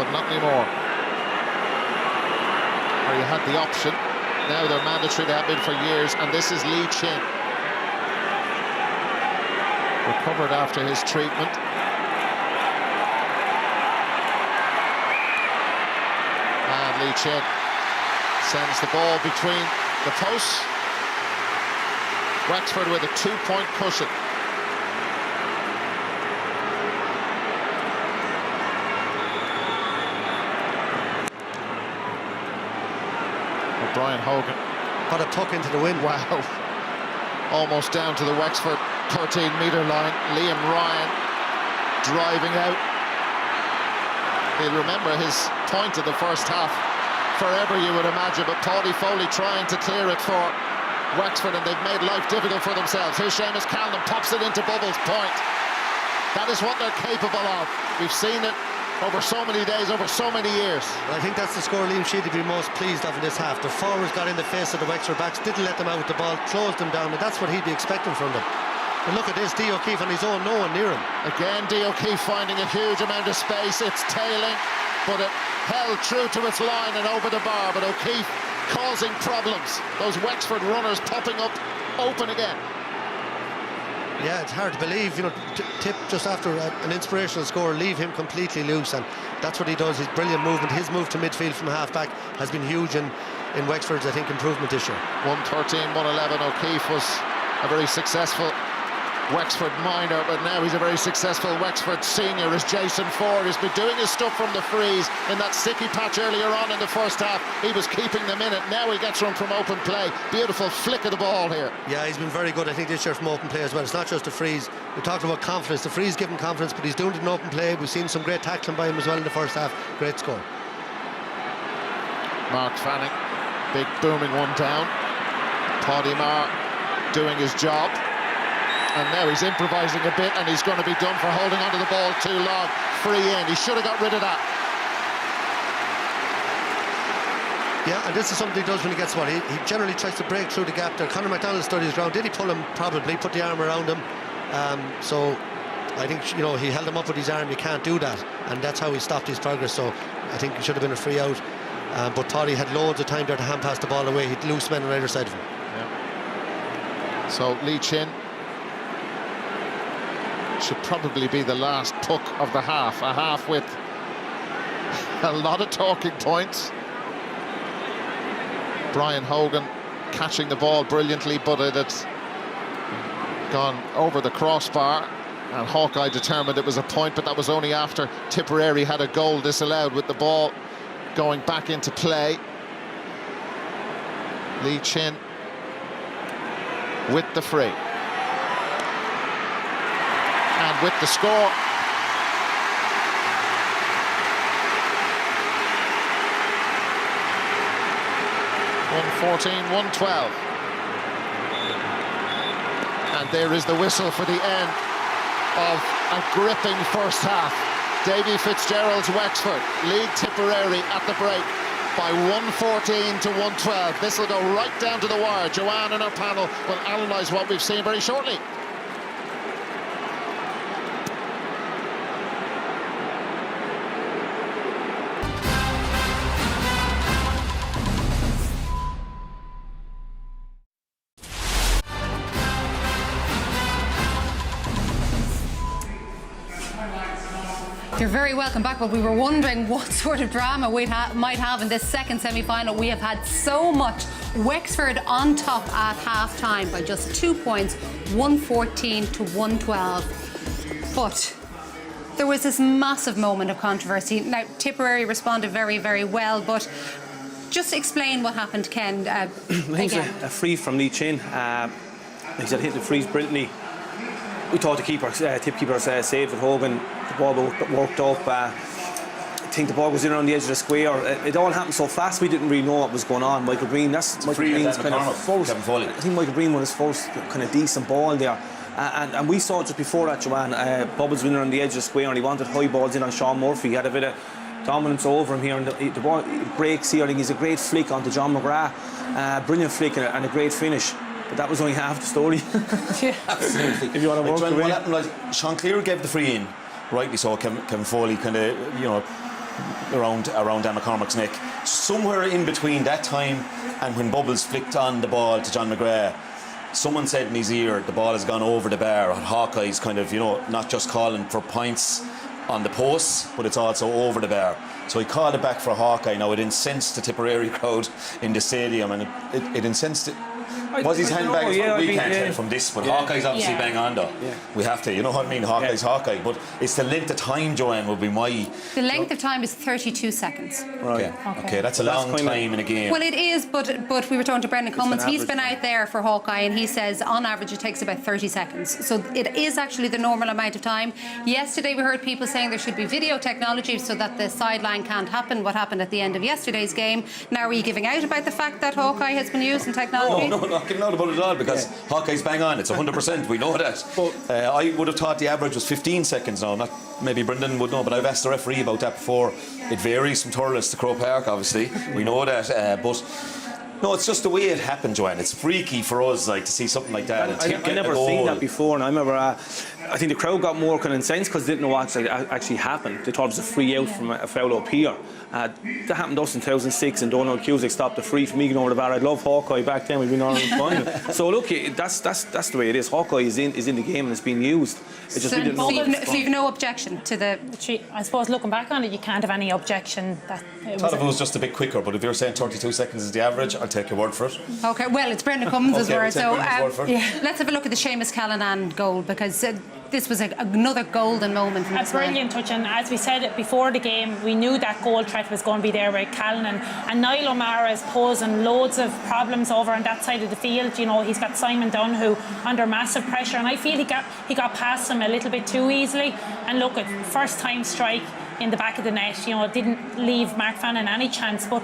but not anymore. Where you had the option, now they're mandatory. They have been for years, and this is Lee Chin, recovered after his treatment. And Lee Chin sends the ball between the posts. Wexford with a 2-point cushion. Brian Hogan. What a puck into the wind. Wow. Almost down to the Wexford 13-metre line. Liam Ryan driving out. He'll remember his point of the first half forever, you would imagine, but Paddy Foley trying to clear it for Wexford, and they've made life difficult for themselves. Here's Seamus Callan, pops it into Bubbles' point. That is what they're capable of. We've seen it over so many days, over so many years. Well, I think that's the score Liam Sheehy would be most pleased of in this half. The forwards got in the face of the Wexford backs, didn't let them out with the ball, closed them down, and that's what he'd be expecting from them. And look at this, Dee O'Keefe on his own, no one near him. Again, Dee O'Keefe finding a huge amount of space. It's tailing, but it held true to its line and over the bar. But O'Keefe causing problems. Those Wexford runners popping up open again. Yeah, it's hard to believe, you know, Tip just after an inspirational score, leave him completely loose, and that's what he does. His brilliant movement, his move to midfield from half-back has been huge in Wexford's, I think, improvement this year. 113, 111, O'Keefe was a very successful Wexford minor, but now he's a very successful Wexford senior as Jason Ford has been doing his stuff from the frees in that sticky patch earlier on in the first half. He was keeping them in it. Now he gets one from open play. Beautiful flick of the ball here. Yeah, he's been very good, I think, this year from open play as well. It's not just the frees. We talked about confidence. The frees give him confidence, but he's doing it in open play. We've seen some great tackling by him as well in the first half. Great score. Mark Fanning, big booming one down. Paddy Marr doing his job. And now he's improvising a bit, and he's going to be done for holding onto the ball too long. Free in. He should have got rid of that. Yeah, and this is something he does when he gets the ball. He generally tries to break through the gap there. Conor McDonald stood his ground. Did he pull him? Probably. Put the arm around him. So I think, you know, he held him up with his arm. You can't do that. And that's how he stopped his progress. So I think it should have been a free out. But Paddy had loads of time there to hand pass the ball away. He'd loose men on either side of him. Yeah. So Lee Chin should probably be the last puck of the half. A half with a lot of talking points. Brian Hogan catching the ball brilliantly, but it had gone over the crossbar, and Hawkeye determined it was a point, but that was only after Tipperary had a goal disallowed with the ball going back into play. Lee Chin with the free. And with the score. (114-112). And there is the whistle for the end of a gripping first half. Davy Fitzgerald's Wexford lead Tipperary at the break by 114-112. This will go right down to the wire. Joanne and our panel will analyse what we've seen very shortly. You're very welcome back, but we were wondering what sort of drama we might have in this second semi-final. We have had so much. Wexford on top at half-time by just 2 points, 114-112. But there was this massive moment of controversy. Now, Tipperary responded very, very well, but just explain what happened, Ken. I think it's a free from Lee Chin. He said hit the freeze brilliantly. We thought the tip keeper saved with Hogan. The ball worked up. I think the ball was in around the edge of the square. It all happened so fast we didn't really know what was going on. Michael Breen, that's Michael Breen's kind of first. I think Michael Breen won his first kind of decent ball there. And we saw just before that, Joanne, Bubbles was in around the edge of the square and he wanted high balls in on Sean Murphy. He had a bit of dominance over him here, and the ball breaks here. I think he's a great flick onto John McGrath. Brilliant flick and a great finish. But that was only half the story. Yeah, absolutely. If you want to work what happened was Sean Cleere gave the free in, rightly so. Kevin Foley kind of, you know, around Dan McCormack's neck. Somewhere in between that time and when Bubbles flicked on the ball to John McGrath, someone said in his ear the ball has gone over the bar. Hawkeye's kind of, you know, not just calling for points on the posts, but it's also over the bar. So he called it back for Hawkeye. Now it incensed the Tipperary crowd in the stadium, and it incensed it. Was his hand back? We can't tell from this, but Hawkeye's obviously bang on though. Yeah. We have to, you know what I mean? Hawkeye's Hawkeye, but it's the length of time, Joanne, would be my... The length of time is 32 seconds. Right. Okay, that's a long time in a game. Well, it is, but we were talking to Brendan Cummins. He's been out there for Hawkeye, and he says on average it takes about 30 seconds. So it is actually the normal amount of time. Yesterday we heard people saying there should be video technology so that the sideline can't happen. What happened at the end of yesterday's game? Now are you giving out about the fact that Hawkeye has been using technology? No, not giving out about it at all, because Hawkeye's bang on. It's 100%. We know that. I would have thought the average was 15 seconds now. Not maybe Brendan would know, but I've asked the referee about that before. It varies from Thurles to Croke Park, obviously. We know that, but no, it's just the way it happened, Joanne. It's freaky for us, like, to see something like that. I never seen that before, and I remember. I think the crowd got more kind of incensed because they didn't know what actually happened. They thought it was a free out from a foul up here. That happened to us in 2006, and Donald Cusick stopped the free from me going over the bar. I love Hawkeye back then. We've been on the final. So look, that's the way it is. Hawkeye is in the game and it's being used. It just so you've no objection to the... I suppose looking back on it, you can't have any objection that I thought it was just a bit quicker, but if you're saying 32 seconds is the average, I'll take your word for it. Okay, well, it's Brendan Cummins' word. So let's have a look at the Seamus Callanan goal, because this was another golden moment. A brilliant touch, and as we said before the game, we knew that goal threat was going to be there with Callanan, and Niall O'Mara is posing loads of problems over on that side of the field. You know, he's got Simon Donoghue under massive pressure, and I feel he got past him a little bit too easily. And look, at first time strike in the back of the net, you know, didn't leave Mark Fannin any chance, but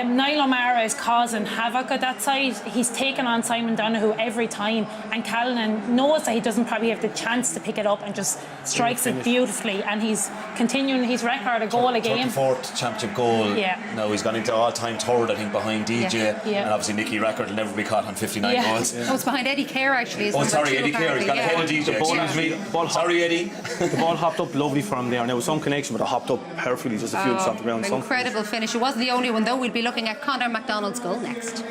Niall O'Mara is causing havoc at that side. He's taken on Simon Donoghue every time, and Callanan knows that he doesn't probably have the chance to pick it up and just strikes it beautifully, and he's continuing his record, a goal a game. 34th championship goal. Now he's gone into all-time third, I think, behind DJ, and obviously Nicky record will never be caught on 59 goals. Oh, it's behind Eddie Kerr actually. Sorry, Eddie Kerr. He's got ahead of DJ. Sorry, Eddie. The ball hopped up lovely from there, and there was some connection, but it hopped up perfectly just a few off the ground. Incredible finish. It wasn't the only one though. We'll be looking at Conor McDonald's goal next.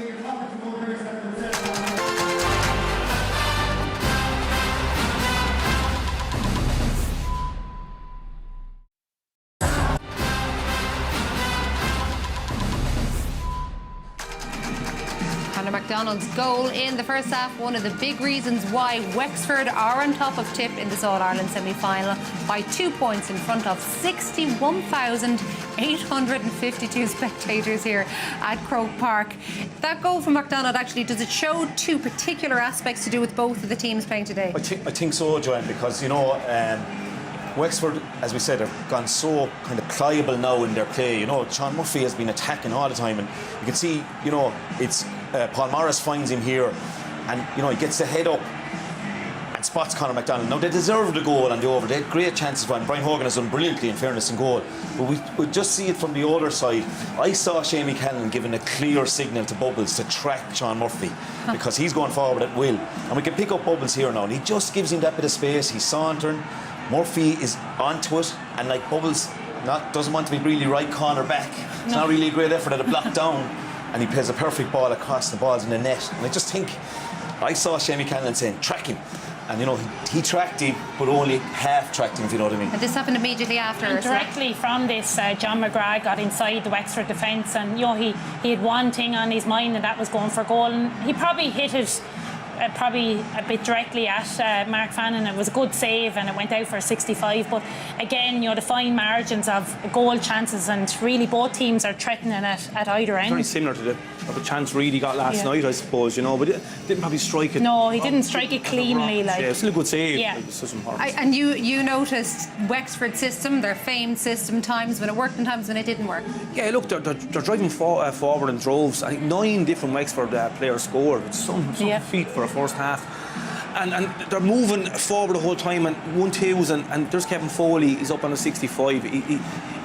McDonald's goal in the first half, one of the big reasons why Wexford are on top of Tip in this All-Ireland semi-final by 2 points in front of 61,852 spectators here at Croke Park. That goal from McDonald, actually, does it show two particular aspects to do with both of the teams playing today? I think so, Joanne, because, Wexford, as we said, have gone so kind of pliable now in their play. Sean Murphy has been attacking all the time, and you can see, it's Paul Morris finds him here, and he gets the head up and spots Conor McDonald. Now they deserved the goal on the over. They had great chances for him. Brian Hogan has done brilliantly, in fairness, in goal. But we just see it from the other side. I saw Shamie Callan giving a clear signal to Bubbles to track Sean Murphy because he's going forward at will, and we can pick up Bubbles here now. And he just gives him that bit of space. He's sauntering. Murphy is onto it, and Bubbles doesn't want to be really right corner back. It's not really a great effort at a block down, and he plays a perfect ball across. The ball's in the net, and I just think I saw Shamie Callan saying track him, and he tracked him, but only half tracked him, if you know what I mean. And this happened immediately after. And directly from this, John McGrath got inside the Wexford defence, and he had one thing on his mind, and that was going for goal, and he probably hit it. Probably a bit directly at Mark Fannin. It was a good save and it went out for a 65, but again, the fine margins of goal chances, and really both teams are threatening it at either end. Very similar to the chance Reedy got last night, I suppose, but it didn't probably strike it. No, he didn't strike it cleanly. Yeah, it's still a good save. Yeah. It's such important. And you noticed Wexford's system, their famed system, times when it worked and times when it didn't work. Yeah, look, they're driving forward in droves. I think 9 different Wexford players scored, with some feet for a first half. And they're moving forward the whole time, and 1-2s, and there's Kevin Foley. He's up on a 65.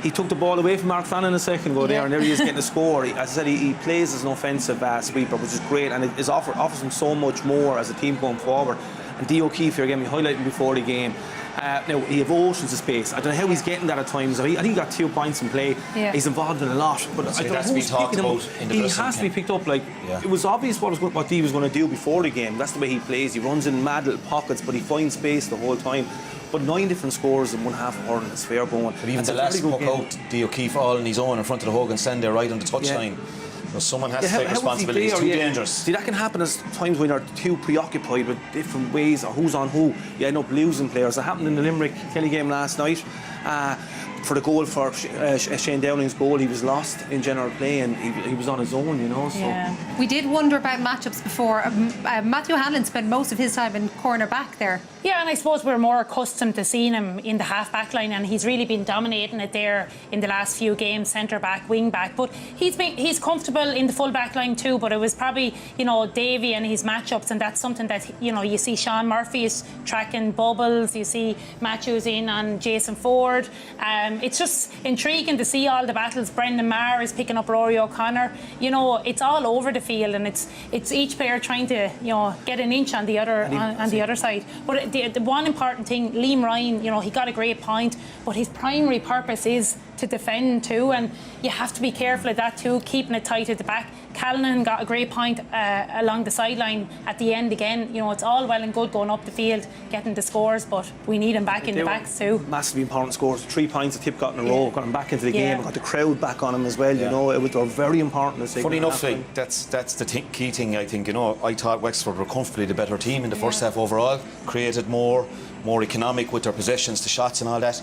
He took the ball away from Mark Fannin a second ago there, and there he is getting the score. As I said, he plays as an offensive sweeper, which is great, and it offers him so much more as a team going forward. And Dee O'Keefe here, again, we highlighted him before the game. Now, he have oceans of space. I don't know how he's getting that at times. I think he got 2 points in play. Yeah. He's involved in a lot. But I don't know who's picking him up. He has to be picked up. It was obvious what Dee was going to do before the game. That's the way he plays. He runs in mad little pockets, but he finds space the whole time. But 9 different scores in one half of hurling is fair going. But even the last puck out, Dee O'Keefe all on his own in front of the Hogan stand there right on the touchline. Someone has to take responsibility. It's too dangerous. See, that can happen as times when you're too preoccupied with different ways or who's on who. You end up losing players. It happened in the Limerick-Kelly game last night. For the goal for Shane Downing's goal, he was lost in general play, and he was on his own, So. Yeah. We did wonder about matchups before. Matthew Hanlon spent most of his time in corner back there. Yeah, and I suppose we're more accustomed to seeing him in the half-back line, and he's really been dominating it there in the last few games, centre-back, wing-back. But he's comfortable in the full-back line too, but it was probably, Davy and his matchups, and that's something that, you see Sean Murphy is tracking Bubbles, you see Matthews in on Jason Ford. It's just intriguing to see all the battles. Brendan Maher is picking up Rory O'Connor. It's all over the field, and it's each player trying to get an inch on the other on the other side. But the one important thing, Liam Ryan, he got a great point, but his primary purpose is to defend too, and you have to be careful of that too, keeping it tight at the back. Callanan got a great point along the sideline at the end again. It's all well and good going up the field, getting the scores, but we need him back in the backs too. Massively important scores. 3 points that Tip got in a row, got him back into the game, got the crowd back on him as well. They were very important. Funny enough, that's the key thing, I think. I thought Wexford were comfortably the better team in the first half overall, created more economic with their possessions, the shots and all that.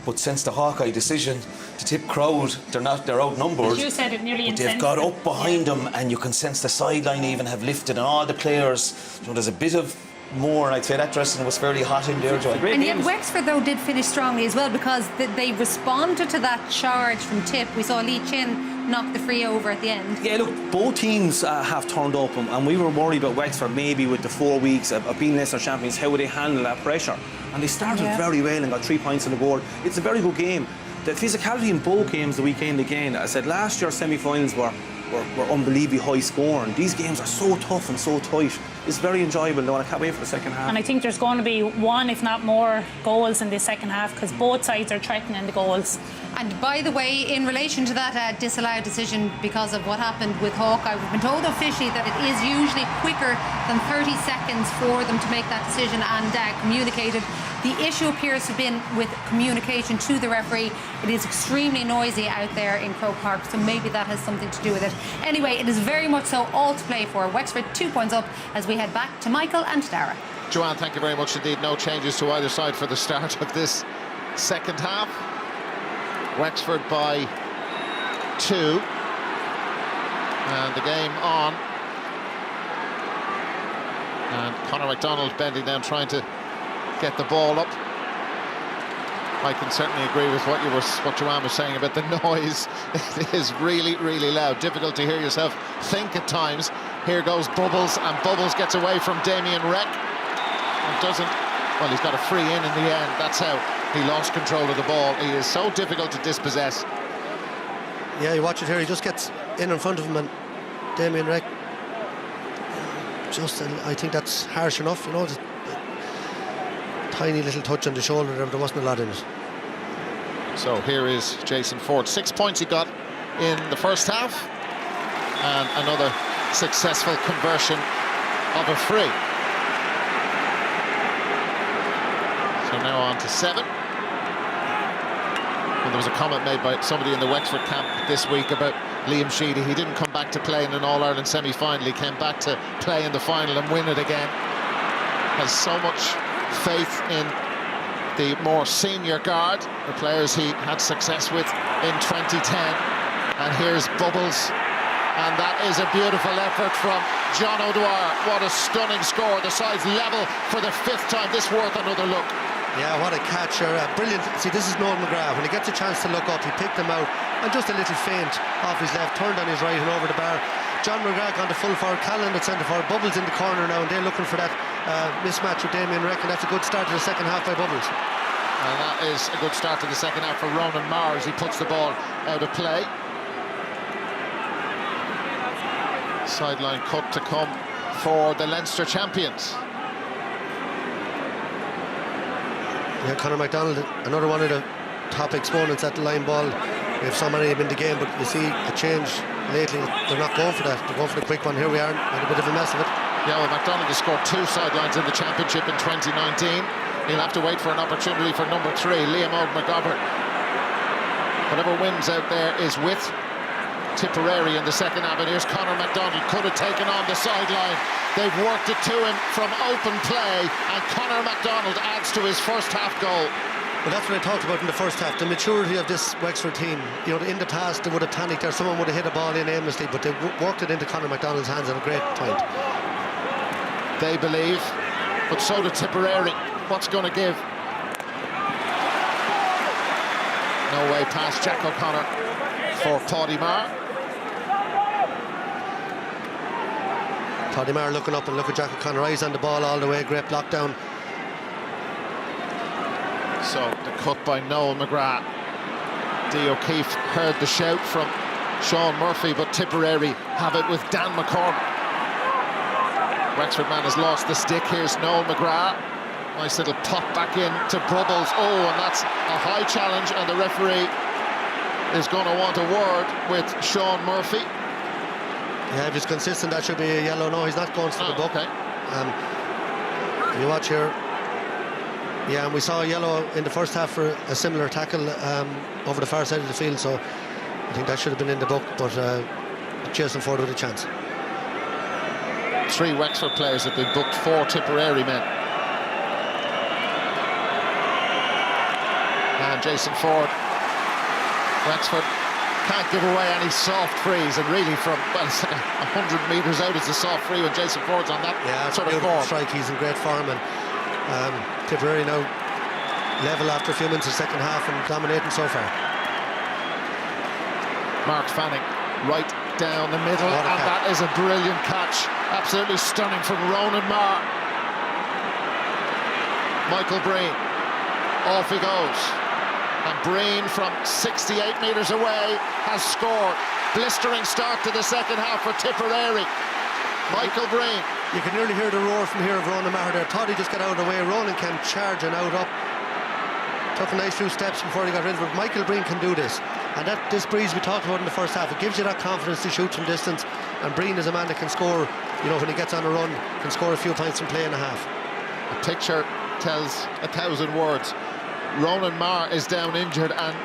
But since the Hawkeye decision, the Tip crowd, they're outnumbered. You said it nearly. But they've got up behind them, and you can sense the sideline even have lifted, and all the players. There's a bit of more, and I'd say that dressing was fairly hot in there, Joy. And yet Wexford though did finish strongly as well, because they responded to that charge from Tip. We saw Lee Chin knock the free over at the end. Yeah, look, both teams have turned up, and we were worried about Wexford maybe with the 4 weeks of being Leinster champions. How would they handle that pressure? And they started very well and got 3 points on the board. It's a very good game. The physicality in both games the weekend again. I said last year's semi-finals were unbelievably high scoring. These games are so tough and so tight. It's very enjoyable though, and I can't wait for the second half. And I think there's going to be one, if not more, goals in this second half, because both sides are threatening the goals. And by the way, in relation to that disallowed decision because of what happened with Hawkeye, we've been told officially that it is usually quicker than 30 seconds for them to make that decision and communicated. The issue appears to have been with communication to the referee. It is extremely noisy out there in Croke Park, so maybe that has something to do with it. Anyway, it is very much so all to play for. Wexford 2 points up as we head back to Michael and Dara. Joanne, thank you very much indeed. No changes to either side for the start of this second half. Wexford by 2. And the game on. And Conor McDonald bending down, trying to get the ball up. I can certainly agree with what Joanne was saying about the noise. It is really, really loud. Difficult to hear yourself think at times. Here goes Bubbles, and Bubbles gets away from Damien Wreck. And doesn't, well, he's got a free in the end. That's how he lost control of the ball. He is so difficult to dispossess. Yeah, you watch it here, he just gets in front of him, and Damien Wreck, I think that's harsh enough, you know, just a tiny little touch on the shoulder, there wasn't a lot in it. So here is Jason Ford. 6 points he got in the first half, and another successful conversion of a free. So now on to 7. Well, there was a comment made by somebody in the Wexford camp this week about Liam Sheedy. He didn't come back to play in an All-Ireland semi-final. He came back to play in the final and win it again. Has so much faith in the more senior guard, the players he had success with in 2010. And here's Bubbles. And that is a beautiful effort from John O'Dwyer. What a stunning score. The side's level for the 5th time. This worth another look. Yeah, what a catch. Brilliant. See, this is Noel McGrath. When he gets a chance to look up, he picked him out. And just a little feint off his left, turned on his right and over the bar. John McGrath on the full forward, Callan at centre forward, Bubbles in the corner now, and they're looking for that mismatch with Damien Wreck, and that's a good start to the second half by Bubbles. And that is a good start to the second half for Ronan Maher as he puts the ball out of play. Sideline cut to come for the Leinster champions. Yeah, Conor McDonald, another one of the top exponents at the line ball. We have so many of them in the game, but you see a change lately. They're not going for that. They're going for the quick one. Here we are, made a bit of a mess of it. Yeah, well, McDonald has scored 2 sidelines in the championship in 2019. He'll have to wait for an opportunity for number 3, Liam McGovern. Whatever wins out there is with Tipperary in the second half, and here's Conor McDonald, could have taken on the sideline. They've worked it to him from open play, and Conor McDonald adds to his first half goal. Well, that's what I talked about in the first half, the maturity of this Wexford team. You know, in the past they would have panicked there, someone would have hit a ball in aimlessly, but they worked it into Conor McDonald's hands at a great point. They believe, but so do Tipperary. What's going to give? No way past Jack O'Connor for Paddy Maher. Paddy Maher looking up, and look at Jack O'Connor, eyes on the ball all the way, great block down. So the cut by Noel McGrath. Dee O'Keefe heard the shout from Sean Murphy, but Tipperary have it with Dan McCormick. Wexford man has lost the stick. Here's Noel McGrath. Nice little pop back in to Bubbles. Oh, and that's a high challenge, and the referee is going to want a word with Sean Murphy. Yeah, if he's consistent, that should be a yellow. No, he's not going to the book. Okay. You watch here. Yeah, and we saw a yellow in the first half for a similar tackle over the far side of the field, so I think that should have been in the book, but Jason Ford with a chance. 3 Wexford players have been booked, 4 Tipperary men. And Jason Ford, Wexford can't give away any soft frees, and really from, well, it's like 100 metres out is a soft free when Jason Ford's on that sort of form. Strike, he's in great form, and Tipperary now level after a few minutes of the second half and dominating so far. Mark Fanning right down the middle, and that is a brilliant catch. Absolutely stunning from Ronan Maher. Michael Breen, off he goes. And Breen from 68 metres away has scored. Blistering start to the second half for Tipperary. Michael Breen. You can nearly hear the roar from here of Ronan Maher there. Thought he just got out of the way. Ronan came charging out up. Took a nice few steps before he got rid of it. Michael Breen can do this. And this breeze we talked about in the first half, it gives you that confidence to shoot from distance. And Breen is a man that can score, you know, when he gets on a run, can score a few points in play and a half. A picture tells 1,000 words. Ronan Marr is down injured, and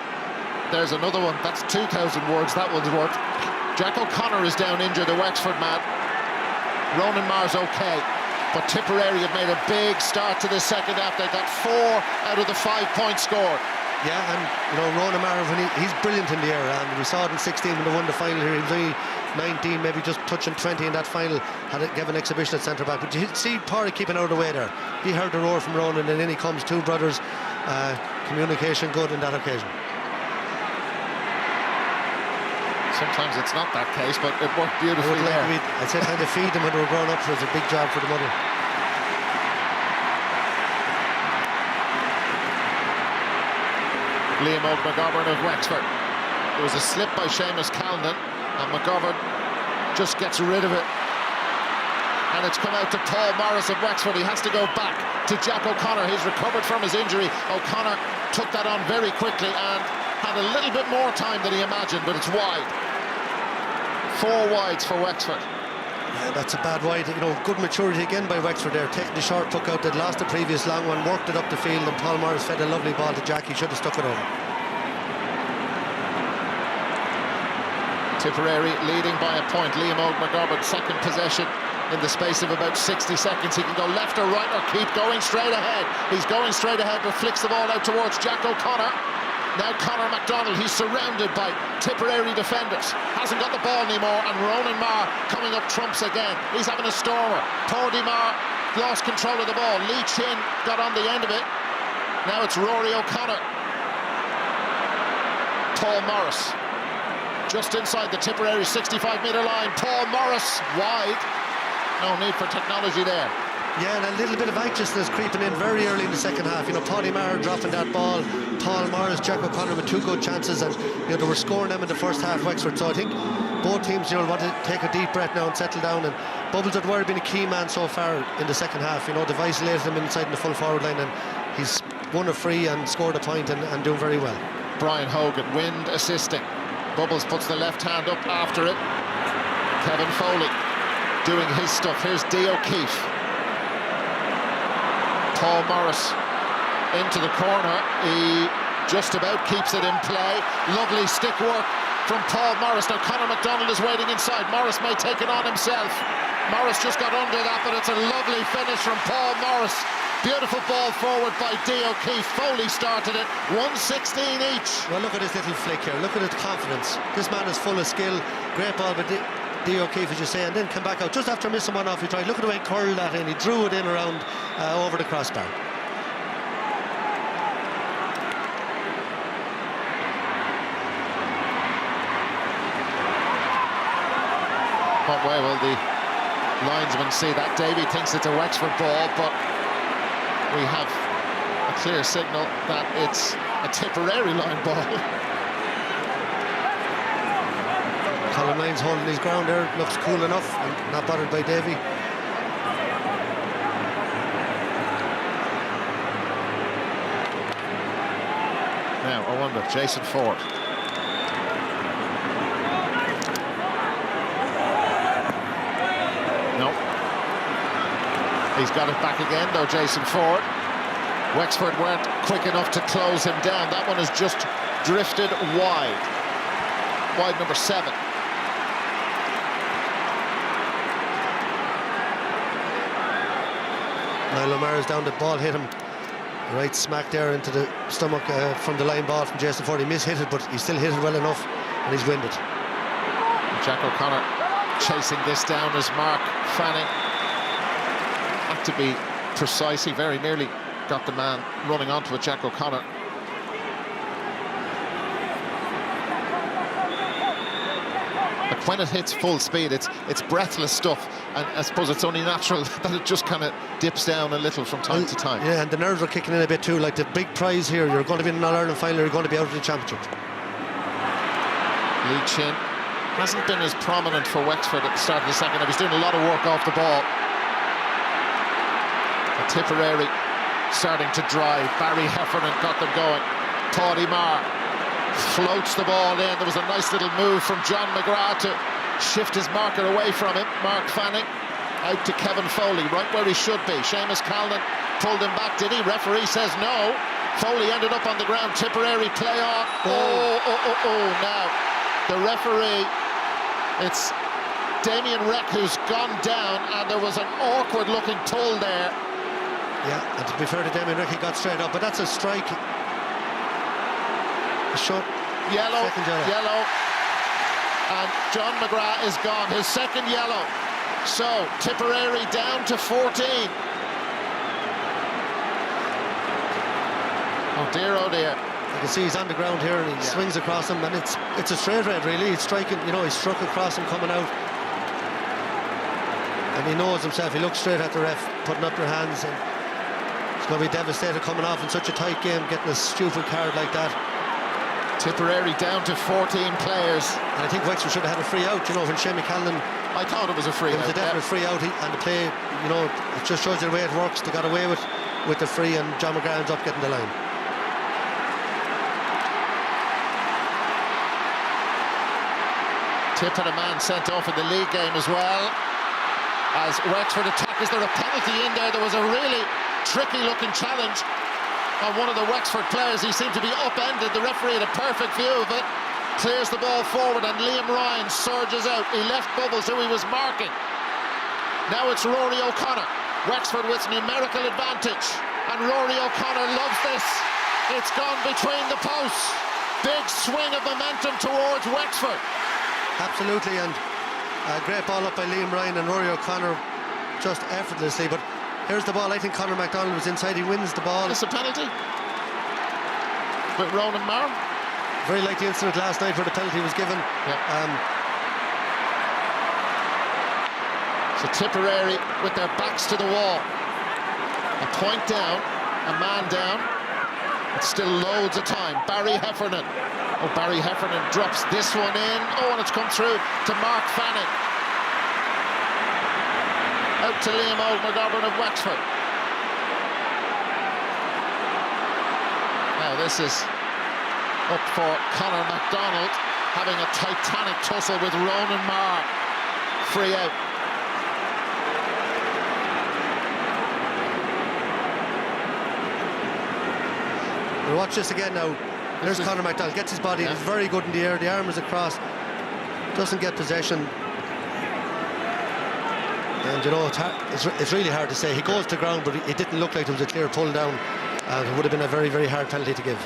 there's another one. That's 2,000 words, that one's worth. Jack O'Connor is down injured, the Wexford man. Ronan Marr's okay, but Tipperary have made a big start to the second half. They got 4 out of the 5 points scored. Yeah, and you know, Ronan Marr, he's brilliant in the air, and we saw it in 16 when they won the final here. He was only 19, maybe just touching 20 in that final, gave an exhibition at centre back. But you see Parry keeping out of the way there. He heard the roar from Ronan, and in he comes, two brothers. Communication good in that occasion. Sometimes it's not that case, but it worked beautifully there. I'd say kind of feed them when they were growing up, so it was a big job for the mother. Liam McGovern of Wexford. There was a slip by Seamus Callan, and McGovern just gets rid of it. And it's come out to Paul Morris of Wexford. He has to go back to Jack O'Connor. He's recovered from his injury. O'Connor took that on very quickly and had a little bit more time than he imagined, but it's wide. 4 wides for Wexford. Yeah, that's a bad wide. You know, good maturity again by Wexford there. Taking the short puck out. They'd lost the previous long one, worked it up the field, and Paul Morris fed a lovely ball to Jack. He should have stuck it over. Tipperary leading by a point. Liam McGovern, second possession in the space of about 60 seconds. He can go left or right or keep going straight ahead. He's going straight ahead, but flicks the ball out towards Jack O'Connor. Now Conor MacDonald, he's surrounded by Tipperary defenders. Hasn't got the ball anymore, and Ronan Marr coming up trumps again. He's having a stormer. Pordy Marr lost control of the ball. Lee Chin got on the end of it. Now it's Rory O'Connor. Paul Morris just inside the Tipperary 65-metre line. Paul Morris wide. No need for technology there. Yeah, and a little bit of anxiousness creeping in very early in the second half. You know, Paddy Maher dropping that ball, Paul Morris, Jack O'Connor with 2 good chances, and you know, they were scoring them in the first half, Wexford. So I think both teams, you know, want to take a deep breath now and settle down. And Bubbles O'Dwyer been a key man so far in the second half. You know, they've isolated him inside in the full forward line, and he's won a free and scored a point and doing very well. Brian Hogan, Wind assisting. Bubbles puts the left hand up after it. Kevin Foley doing his stuff. Here's Dee O'Keefe. Paul Morris into the corner. He just about keeps it in play. Lovely stick work from Paul Morris. Now Conor MacDonald is waiting inside. Morris may take it on himself. Morris just got under that, but it's a lovely finish from Paul Morris. Beautiful ball forward by Dee O'Keefe. Foley started it. 1:16 each. Well, look at his little flick here. Look at his confidence. This man is full of skill. Great ball by Dee O'Keefe, as you say, and then come back out just after missing one off. He tried. Look at the way he curled that in. He drew it in around over the crossbar. What way will the linesman see that? Davy thinks it's a Wexford ball, but we have a clear signal that it's a Tipperary line ball. Colin Lyons holding his ground there, looks cool enough and not bothered by Davy. Now, I wonder, Jason Ford. No. He's got it back again, though, Jason Ford. Wexford weren't quick enough to close him down. That one has just drifted wide. Wide number 7. Niall O'Mara's down, the ball hit him right smack there into the stomach from the line ball from Jason Ford. He mishit it, but he still hit it well enough, and he's winded. Jack O'Connor chasing this down as Mark Fanning had to be precise. He very nearly got the man running onto it, Jack O'Connor. But when it hits full speed, it's breathless stuff, and I suppose it's only natural that it just kind of dips down a little from time to time. Yeah, and the nerves are kicking in a bit too. Like the big prize here, you're going to be in an All-Ireland final, you're going to be out of the championship. Lee Chin hasn't been as prominent for Wexford at the start of the second half. He's doing a lot of work off the ball. But Tipperary starting to drive. Barry Heffernan got them going. Paddy Marr floats the ball in. There was a nice little move from John McGrath to shift his marker away from him. Mark Fanning out to Kevin Foley, right where he should be. Seamus Callan pulled him back, did he? Referee says no. Foley ended up on the ground. Tipperary play on. Now the referee, it's Damien Reck who's gone down, and there was an awkward looking pull there. Yeah, and to be fair to Damien Reck, he got straight up, but that's a strike. A short yellow. Yellow. And John McGrath is gone, his second yellow. So Tipperary down to 14. Oh dear. You can see he's on the ground here, and he swings across him, and it's a straight red really. He's striking, you know, he struck across him coming out, and he knows himself. He looks straight at the ref, putting up their hands, and he's going to be devastated coming off in such a tight game, getting a stupid card like that. Tipperary down to 14 players. And I think Wexford should have had a free out, you know, when Seamus Callan. I thought it was a free out. It was a definite free out, and the play, you know, it just shows you the way it works. They got away with the free, and John McGrath ends up getting the line. Tip and a man sent off in the league game as well. As Wexford attack, is there a penalty in there? There was a really tricky looking challenge on one of the Wexford players. He seemed to be upended. The referee had a perfect view of it. Clears the ball forward, and Liam Ryan surges out. He left Bubbles, who he was marking. Now it's Rory O'Connor. Wexford with numerical advantage, and Rory O'Connor loves this. It's gone between the posts. Big swing of momentum towards Wexford. Absolutely, and a great ball up by Liam Ryan, and Rory O'Connor just effortlessly. But here's the ball. I think Conor MacDonald was inside. He wins the ball. It's a penalty with Ronan Marr. Very like the incident last night where the penalty was given. So Tipperary with their backs to the wall. A point down, a man down. It's still loads of time. Barry Heffernan. Oh, Barry Heffernan drops this one in. Oh, and it's come through to Mark Fanning. Out to Liam McGovern of Wexford. Now this is up for Conor MacDonald, having a titanic tussle with Ronan Marr. Free out. We'll watch this again now. There's Conor MacDonald, gets his body, he's very good in the air, the arm is across, doesn't get possession. And you know, it's really hard to say. He goes to ground, but it didn't look like there was a clear pull down. It would have been a very, very hard penalty to give.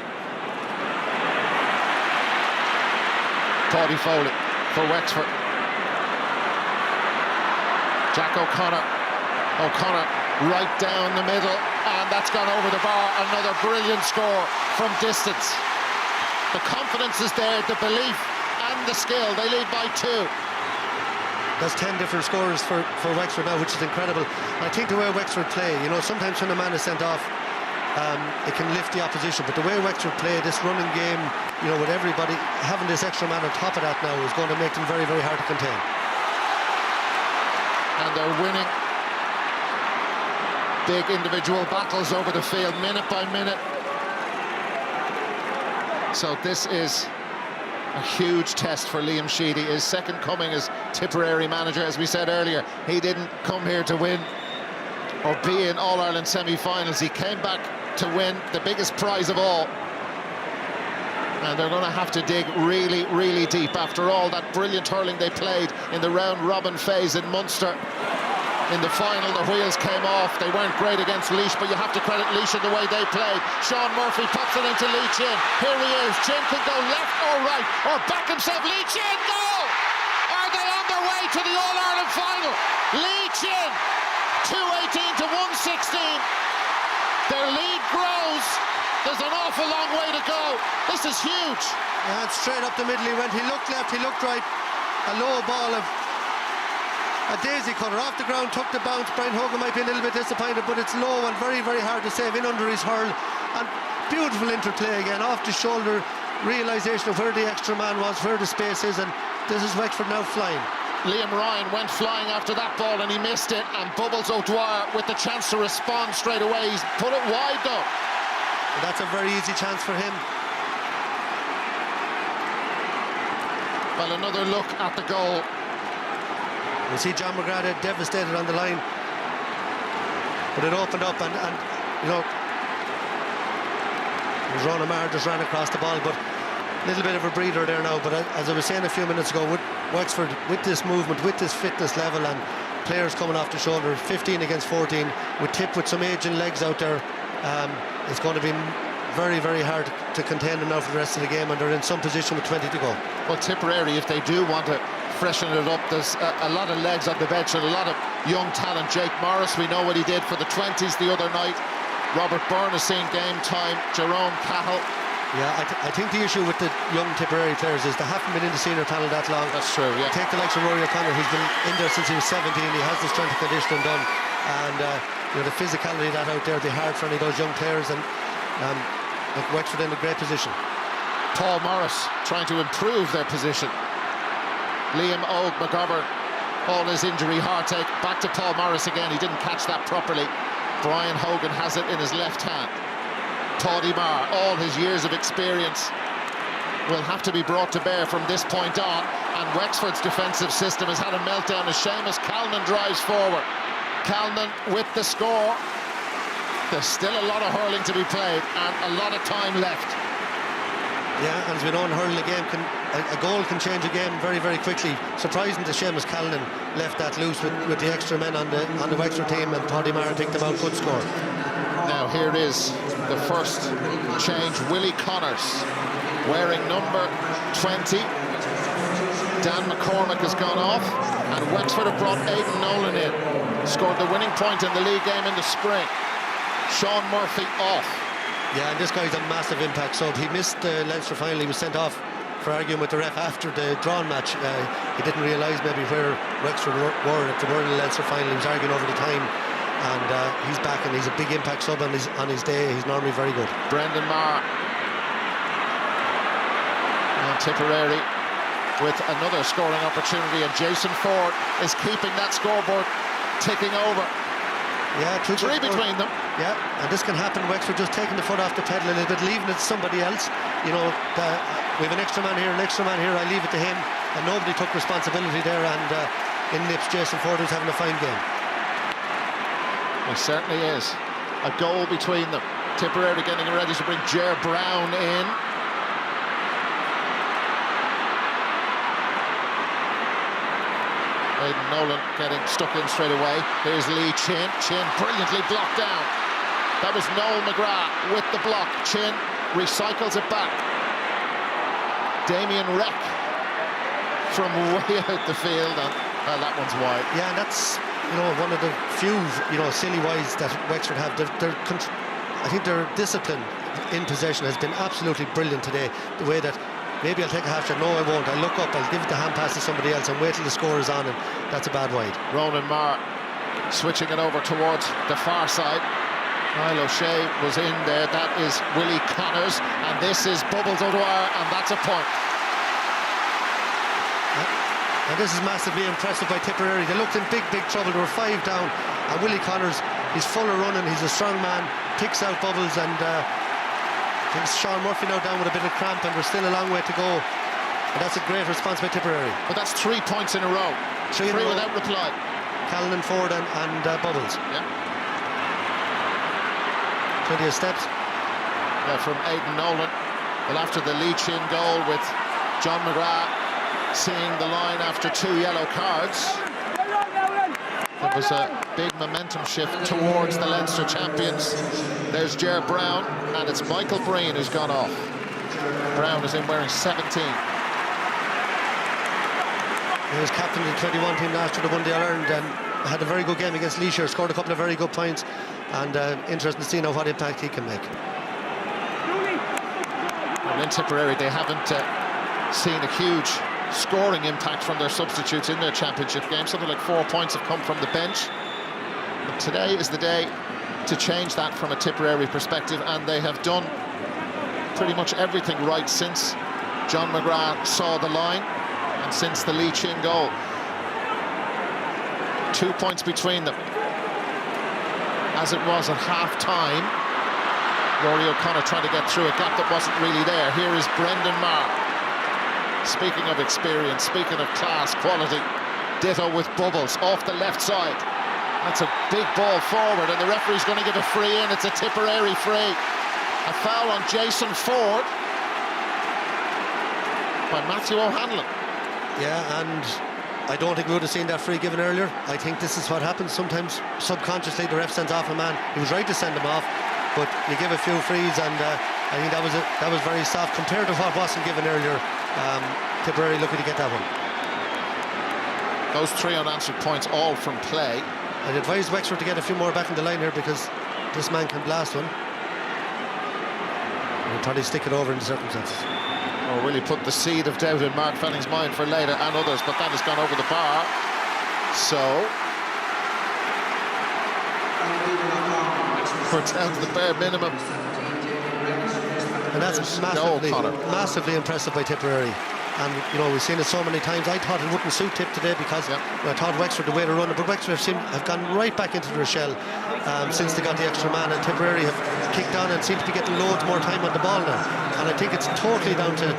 Paddy Foley for Wexford. Jack O'Connor right down the middle, and that's gone over the bar. Another brilliant score from distance. The confidence is there, the belief and the skill. They lead by 2. That's 10 different scorers for Wexford now, which is incredible. And I think the way Wexford play, you know, sometimes when a man is sent off, it can lift the opposition, but the way Wexford play, this running game, you know, with everybody having this extra man on top of that now is going to make them very, very hard to contain. And they're winning big individual battles over the field, minute by minute. So this is a huge test for Liam Sheedy, his second coming as Tipperary manager. As we said earlier, he didn't come here to win or be in All-Ireland semi-finals. He came back to win the biggest prize of all. And they're going to have to dig really, really deep after all that brilliant hurling they played in the round-robin phase in Munster. In the final, the wheels came off. They weren't great against Laois, but you have to credit Laois in the way they played. Sean Murphy pops it into Lee Chin. Here he is. Chin can go left or right or back himself. Lee Chin, goal! Are they on their way to the All-Ireland final? Lee Chin, 218 to 116. Their lead grows. There's an awful long way to go. This is huge. And straight up the middle he went. He looked left, he looked right. A low ball of a daisy cutter off the ground, took the bounce. Brian Hogan might be a little bit disappointed, but it's low and very, very hard to save in under his hurl. And beautiful interplay again, off the shoulder, realisation of where the extra man was, where the space is, and this is Wexford now flying. Liam Ryan went flying after that ball and he missed it, and Bubbles O'Dwyer with the chance to respond straight away. He's put it wide though. And that's a very easy chance for him. Well, another look at the goal. You see John McGrath devastated on the line, but it opened up, and you know, Ron O'Mara just ran across the ball, but a little bit of a breather there now. But as I was saying a few minutes ago, with Wexford, with this movement, with this fitness level, and players coming off the shoulder, 15 against 14, with Tip with some aging legs out there, it's going to be very, very hard to contain them now for the rest of the game, and they're in some position with 20 to go. Well, Tipperary, if they do want to freshen it up, there's a lot of legs on the bench and a lot of young talent. Jake Morris, we know what he did for the 20s the other night. Robert Byrne has seen game time. Jerome Cahill. Yeah, I think the issue with the young Tipperary players is they haven't been in the senior panel that long. That's true, yeah. Take the likes of Rory O'Connor, who's been in there since he was 17. He has the strength and conditioning done, and you know, the physicality that out there will be hard for any of those young players, and Wexford in a great position. Paul Morris trying to improve their position. Liam Og McGovern, all his injury heartache. Back to Paul Morris again. He didn't catch that properly. Brian Hogan has it in his left hand. Toddy Marr, all his years of experience will have to be brought to bear from this point on, and Wexford's defensive system has had a meltdown as Seamus Calnan drives forward. Calnan with the score. There's still a lot of hurling to be played and a lot of time left. Yeah, and as we know in hurling, a goal can change a game very, very quickly. Surprising that Seamus Calnan left that loose with the extra men on the Wexford team, and Toddy Marr picked them out. Good score. Now here is the first change. Willie Connors wearing number 20. Dan McCormick has gone off, and Wexford have brought Aidan Nolan in. Scored the winning point in the league game in the spring. Sean Murphy off. Yeah, and this guy's a massive impact sub. He missed the Leinster final. He was sent off for arguing with the ref after the drawn match. He didn't realise maybe where Wexford were at the World Leinster final. He was arguing over the time, and he's back, and he's a big impact sub on his day. He's normally very good. Brendan Marr and Tipperary with another scoring opportunity, and Jason Ford is keeping that scoreboard ticking over. Yeah, three between them. Yeah, and this can happen. Wexford just taking the foot off the pedal a little bit, leaving it to somebody else. You know, we have an extra man here, I leave it to him, and nobody took responsibility there, and in nips Jason Ford, who's having a fine game. It certainly is. A goal between them. Tipperary getting ready to bring Ger Brown in. Aidan Nolan getting stuck in straight away. Here's Lee Chin. Chin brilliantly blocked down. That was Noel McGrath with the block. Chin recycles it back. Damien Reck from way out the field, and that one's wide. Yeah, and that's, you know, one of the few, you know, silly wides that Wexford have. I think their discipline in possession has been absolutely brilliant today. The way that maybe I'll take a half shot, no I won't, I'll look up, I'll give the hand pass to somebody else and wait till the score is on, and that's a bad wide. Ronan Marr switching it over towards the far side. Niall O'Shea was in there. That is Willie Connors, and this is Bubbles O'Dwyer, and that's a point. And this is massively impressive by Tipperary. They looked in big trouble. They were 5 down, and Willie Connors, he's full of running, he's a strong man, picks out Bubbles, and I think Sean Murphy now down with a bit of cramp, and there's still a long way to go. And that's a great response by Tipperary. But that's 3 points in a row. Three without reply. Callan, Ford and Bubbles. Yeah. Plenty of steps. Yeah, from Aidan Nolan. Well, after the Lee Chin goal with John McGrath seeing the line after 2 yellow cards, there was a big momentum shift towards the Leinster champions. There's Ger Brown, and it's Michael Breen who's gone off. Brown is in wearing 17. He was captain of the 21 team last year, that won the All-Ireland, and had a very good game against Leisure, scored a couple of very good points, and interesting to see now what impact he can make. Well, in Tipperary, they haven't seen a huge scoring impact from their substitutes in their championship game. Something like 4 points have come from the bench. But today is the day to change that from a Tipperary perspective, and they have done pretty much everything right since John McGrath saw the line and since the Lee Chin goal. 2 points between them, as it was at half-time. Rory O'Connor trying to get through a gap that wasn't really there. Here is Brendan Maher. Speaking of experience, speaking of class, quality, ditto with Bubbles off the left side. That's a big ball forward, and the referee's going to give a free in. It's a Tipperary free. A foul on Jason Ford by Matthew O'Hanlon. Yeah, and I don't think we would have seen that free given earlier. I think this is what happens sometimes. Subconsciously, the ref sends off a man. He was right to send him off, but you give a few frees, and I think that was very soft compared to what wasn't given earlier. Tipperary lucky to get that one. Those 3 unanswered points, all from play. I'd advise Wexford to get a few more back in the line here, because this man can blast one. And he'll probably stick it over in the circumstances. Or will he put the seed of doubt in Mark Fenning's mind for later, and others, but that has gone over the bar. So we're down to the bare minimum. And that's massively impressive by Tipperary. And, you know, we've seen it so many times. I thought it wouldn't suit Tip today, because I thought Wexford the way to run it, but Wexford have gone right back into their shell since they got the extra man, and Tipperary have kicked on and seem to be getting loads more time on the ball now. And I think it's totally down to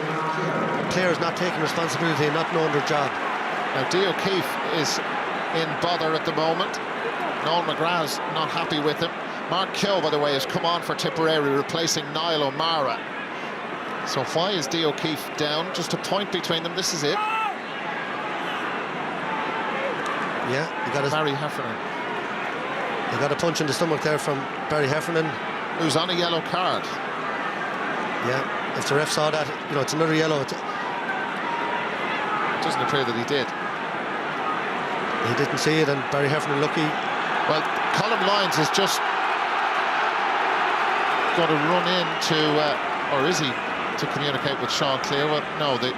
players not taking responsibility and not knowing their job. Now, Dee O'Keefe is in bother at the moment. Noel McGrath's not happy with him. Mark Keogh, by the way, has come on for Tipperary, replacing Niall O'Mara. So why is Dee O'Keefe down? Just a point between them. This is it. Yeah, you got Barry Heffernan. You got a punch in the stomach there from Barry Heffernan, who's on a yellow card. Yeah, if the ref saw that, you know, it's another yellow. It doesn't appear that he did. He didn't see it, and Barry Heffernan lucky. Well, Colm Lyons is just going to run in to, or is he, to communicate with Sean Clear? Well, no, the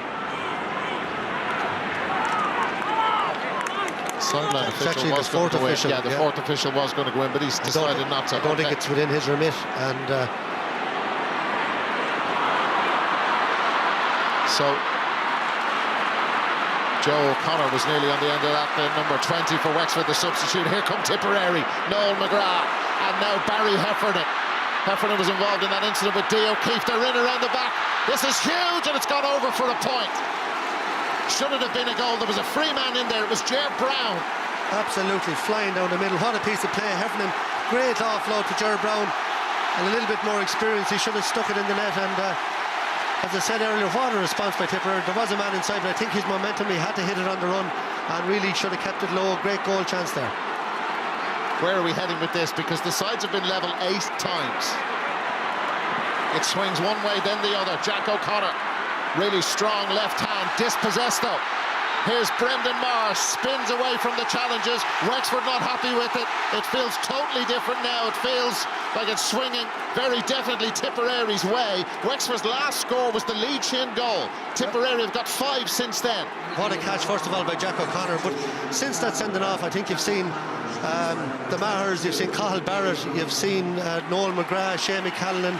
sideline official was going to go in. Yeah, the fourth official was going to go in, but he's decided not to. I don't think it's within his remit, and so Joe O'Connor was nearly on the end of that. The number 20 for Wexford, the substitute. Here come Tipperary, Noel McGrath, and now Barry Heffernan. Heffernan was involved in that incident with Dee O'Keefe. They're in around the back. This is huge, and it's gone over for a point. Should it have been a goal? There was a free man in there. It was Ger Brown. Absolutely flying down the middle. What a piece of play. Heffernan, great offload to Ger Brown, and a little bit more experience. He should have stuck it in the net, and as I said earlier, what a response by Tipperary. There was a man inside, but I think his momentum, he had to hit it on the run, and really should have kept it low. Great goal chance there. Where are we heading with this? Because the sides have been level 8 times. It swings one way, then the other. Jack O'Connor, really strong left hand, dispossessed though. Here's Brendan Maher, spins away from the challenges. Wexford not happy with it. It feels totally different now. It feels like it's swinging very definitely Tipperary's way. Wexford's last score was the Lee Chin goal. Tipperary have got 5 since then. What a catch, first of all, by Jack O'Connor. But since that sending off, I think you've seen the Mahers, you've seen Cathal Barrett, you've seen Noel McGrath, Shane McCallan,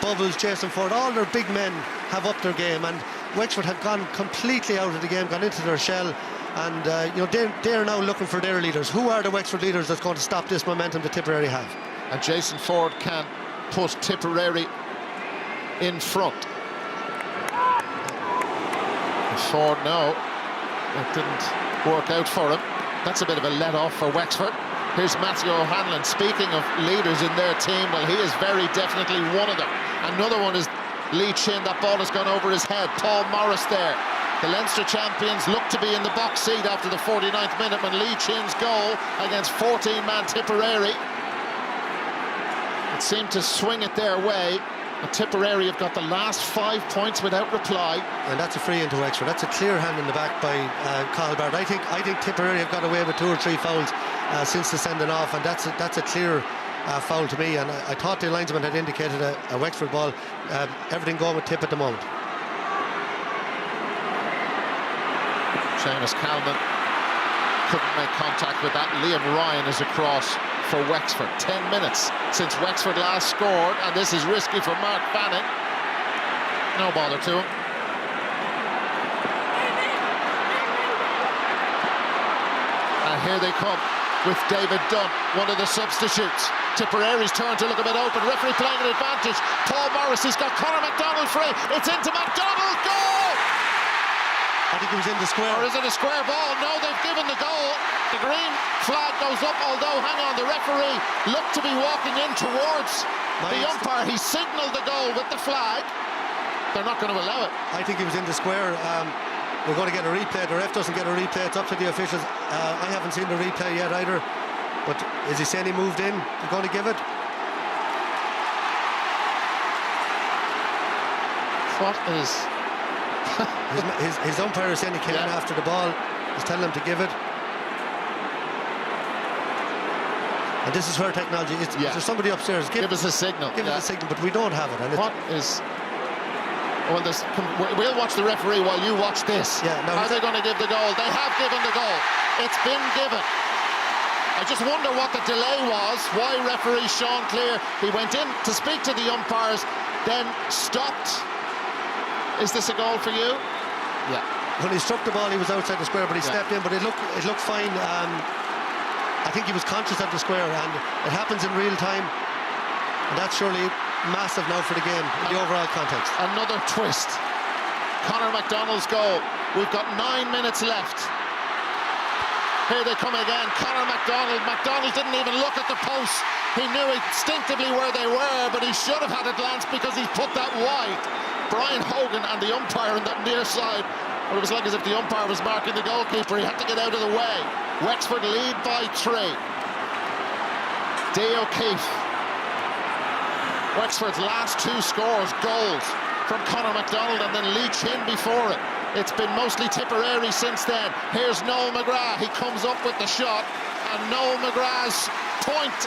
Bubbles, Jason Ford. All their big men have upped their game, and Wexford have gone completely out of the game, gone into their shell, and you know, they're now looking for their leaders. Who are the Wexford leaders that's going to stop this momentum that Tipperary have? And Jason Ford can put Tipperary in front. Ford, no, it didn't work out for him. That's a bit of a let-off for Wexford. Here's Matthew O'Hanlon. Speaking of leaders in their team, well, he is very definitely one of them. Another one is Lee Chin. That ball has gone over his head. Paul Morris there. The Leinster champions look to be in the box seat after the 49th minute when Lee Chin's goal against 14-man Tipperary. It seemed to swing it their way. But Tipperary have got the last 5 points without reply. And that's a free into Wexford. That's a clear hand in the back by Cathal Barrett. I think Tipperary have got away with 2 or 3 fouls since the sending off, and that's a clear foul to me. And I thought the linesman had indicated a Wexford ball. Everything going with Tip at the moment. Seamus Calman couldn't make contact with that. Liam Ryan is across for Wexford. 10 minutes since Wexford last scored, and this is risky for Mark Fanning. No bother to him. And here they come. with David Dunn, one of the substitutes. Tipperary's turn to look a bit open. Referee playing an advantage. Paul Morris, he's got Conor McDonald free. It's into McDonald. Goal! I think it was in the square. Or is it a square ball? No, they've given the goal. The green flag goes up, although, hang on, the referee looked to be walking in towards the umpire. He signalled the goal with the flag. They're not going to allow it. I think it was in the square. We're going to get a replay. The ref doesn't get a replay. It's up to the officials. I haven't seen the replay yet either. But is he saying he moved in? They're going to give it? What is... his umpire is saying he came in after the ball. He's telling him to give it. And this is where technology is. There's somebody upstairs. Give us a signal. Give us a signal, but we don't have it. And what is... Well, we'll watch the referee while you watch this. Are they going to give the goal? They have given the goal. It's been given. I just wonder what the delay was, why referee Sean Clear, he went in to speak to the umpires, then stopped. Is this a goal for you? Yeah. When he struck the ball, he was outside the square, but he stepped in, but it looked fine. I think he was conscious of the square, and it happens in real time, and that's surely massive now for the game in the overall context. Another twist. Conor McDonald's goal. We've got 9 minutes left. Here they come again. Conor McDonald. McDonald didn't even look at the post. He knew instinctively where they were, but he should have had a glance because he's put that wide. Brian Hogan and the umpire on that near side. Well, it was like as if the umpire was marking the goalkeeper. He had to get out of the way. Wexford lead by 3. Dee O'Keefe. Wexford's last 2 scores, goals from Conor McDonald and then Lee Chin before it. It's been mostly Tipperary since then. Here's Noel McGrath. He comes up with the shot, and Noel McGrath's point.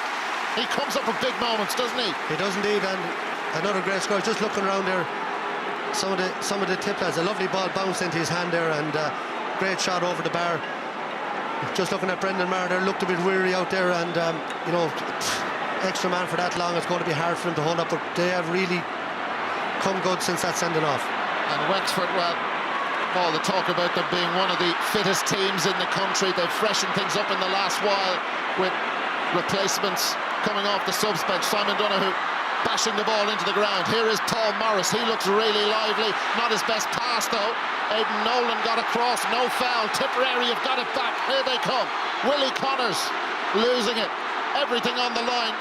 He comes up with big moments, doesn't he? He does indeed, and another great score. Just looking around there, some of the tip lads, a lovely ball bounced into his hand there, and great shot over the bar. Just looking at Brendan Maher there, looked a bit weary out there, and you know, extra man for that long, it's going to be hard for him to hold up, but they have really come good since that sending off. And Wexford, well, all the talk about them being one of the fittest teams in the country. They've freshened things up in the last while with replacements coming off the subs bench. Simon Donoghue bashing the ball into the ground. Here is Paul Morris. He looks really lively. Not his best pass though. Aidan Nolan got across, no foul. Tipperary have got it back. Here they come. Willie Connors losing it. Everything on the line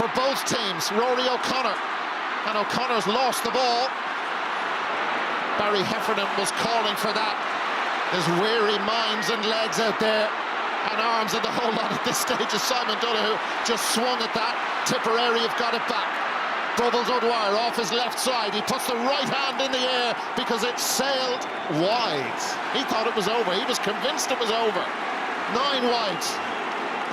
for both teams. Rory O'Connor, and O'Connor's lost the ball. Barry Heffernan was calling for that. There's weary minds and legs out there, and arms and the whole lot at this stage as Simon Donoghue just swung at that. Tipperary have got it back. Bubbles O'Dwyer off his left side. He puts the right hand in the air because it sailed wide. He thought it was over. He was convinced it was over. 9 wide.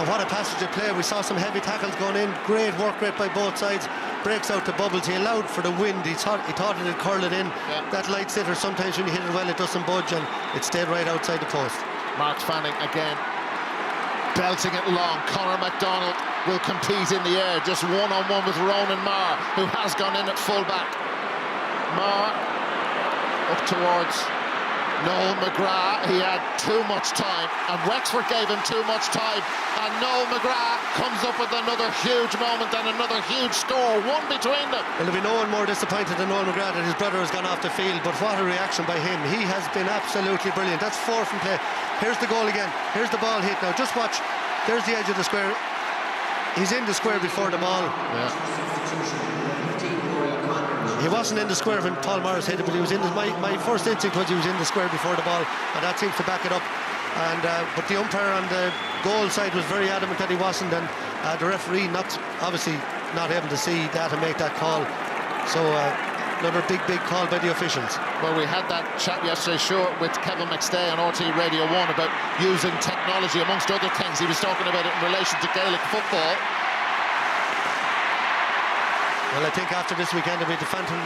And what a passage of play. We saw some heavy tackles going in. Great work rate by both sides. Breaks out to Bubbles. He allowed for the wind. He thought it would curl it in. That light sitter, sometimes when you hit it well, it doesn't budge, and it stayed right outside the post. Mark Fanning again belting it long. Conor McDonald will compete in the air, just one-on-one with Ronan Marr, who has gone in at full-back. Marr up towards Noel McGrath. He had too much time, and Wexford gave him too much time, and Noel McGrath comes up with another huge moment and another huge score, one between them. Well, there'll be no one more disappointed than Noel McGrath that his brother has gone off the field, but what a reaction by him. He has been absolutely brilliant. That's 4 from play. Here's the goal again. Here's the ball hit now. Just watch. There's the edge of the square. He's in the square before the ball. He wasn't in the square when Paul Morris hit it, but he was in my first instinct was he was in the square before the ball, and that seems to back it up. And but the umpire on the goal side was very adamant that he wasn't, and the referee obviously not able to see that and make that call. So another big call by the officials. Well, we had that chat yesterday, sure, with Kevin McStay on RT Radio 1 about using technology amongst other things. He was talking about it in relation to Gaelic football. Well, I think after this weekend there'll be the phantom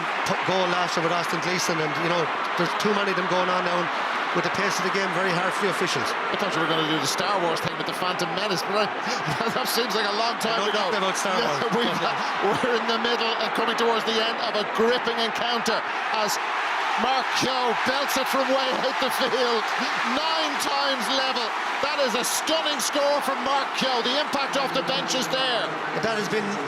goal last year with Austin Gleeson, and you know there's too many of them going on now, and with the pace of the game, very hard for the officials. I thought you were going to do the Star Wars thing with the Phantom Menace, but that seems like a long time ago. About Star Wars. We're in the middle and coming towards the end of a gripping encounter as Mark Keogh belts it from way out the field. 9 times level. That is a stunning score from Mark Keogh. The impact off the bench is there.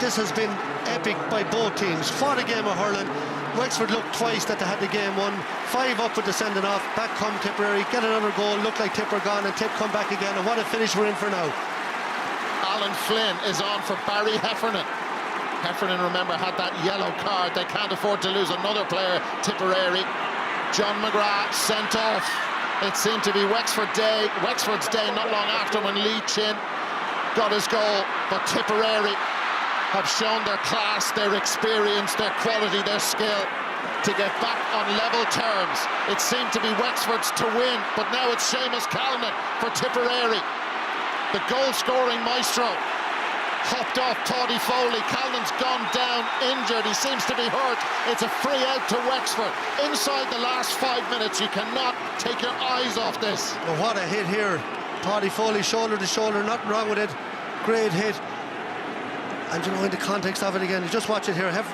This has been epic by both teams. What a game of hurling. Wexford looked twice that they had the game won. 5 up with the sending off. Back come Tipperary, get another goal. Looked like Tipper gone, and Tip come back again. And what a finish we're in for now. Alan Flynn is on for Barry Heffernan. Heffernan, remember, had that yellow card. They can't afford to lose another player. Tipperary. John McGrath sent off. It seemed to be Wexford's day not long after when Lee Chin got his goal. But Tipperary have shown their class, their experience, their quality, their skill to get back on level terms. It seemed to be Wexford's to win, but now it's Seamus Callanan for Tipperary. The goal-scoring maestro hopped off Paddy Foley. Callan's gone down injured. He seems to be hurt. It's a free out to Wexford. Inside the last 5 minutes, you cannot take your eyes off this. Well, what a hit here. Paddy Foley, shoulder to shoulder, nothing wrong with it. Great hit. And you know, in the context of it again, you just watch it here. Have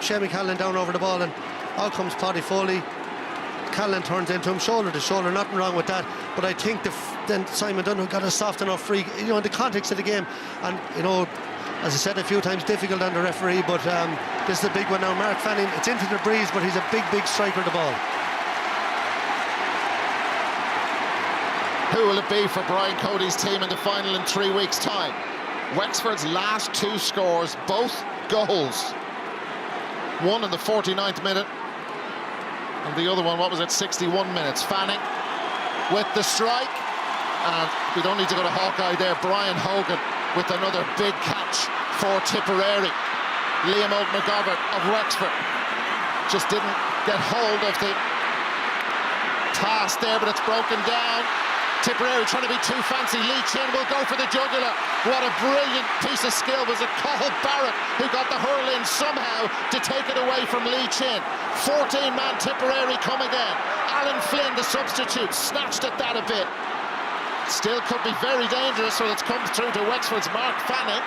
Seamus Callan down over the ball, and out comes Paddy Foley. Callan turns into him, shoulder to shoulder, nothing wrong with that. But I think then Simon Dunn got a soft enough free, you know, in the context of the game. And, you know, as I said a few times, difficult on the referee, but this is a big one now. Mark Fanning, it's into the breeze, but he's a big, big striker of the ball. Who will it be for Brian Cody's team in the final in 3 weeks' time? Wexford's last 2 scores, both goals. One in the 49th minute, and the other one, what was it, 61 minutes. Fanning with the strike, and we don't need to go to Hawkeye there. Brian Hogan with another big catch for Tipperary. Liam McGovern of Wexford just didn't get hold of the pass there, but it's broken down. Tipperary trying to be too fancy. Lee Chin will go for the jugular. What a brilliant piece of skill. Was it Cathal Barrett who got the hurl in somehow to take it away from Lee Chin? 14-man Tipperary come again. Alan Flynn, the substitute, snatched at that a bit. Still could be very dangerous, so it's come through to Wexford's Mark Fanning.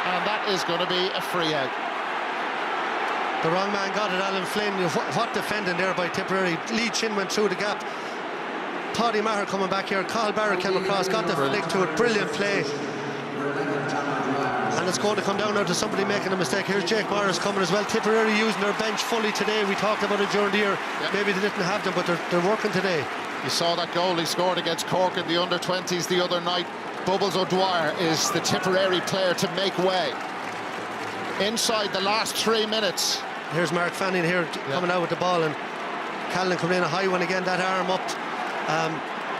And that is going to be a free out. The wrong man got it, Alan Flynn. What defending there by Tipperary. Lee Chin went through the gap. Paddy Maher coming back here. Cathal Barrett came across, got the flick to it. Brilliant play. And it's going to come down now to somebody making a mistake. Here's Jake Morris coming as well. Tipperary using their bench fully today. We talked about it during the year. Yep. Maybe they didn't have them, but they're working today. You saw that goal he scored against Cork in the under-20s the other night. Bubbles O'Dwyer is the Tipperary player to make way. Inside the last 3 minutes. Here's Mark Fanning here coming out with the ball, and Callan coming in a high one again, that arm up.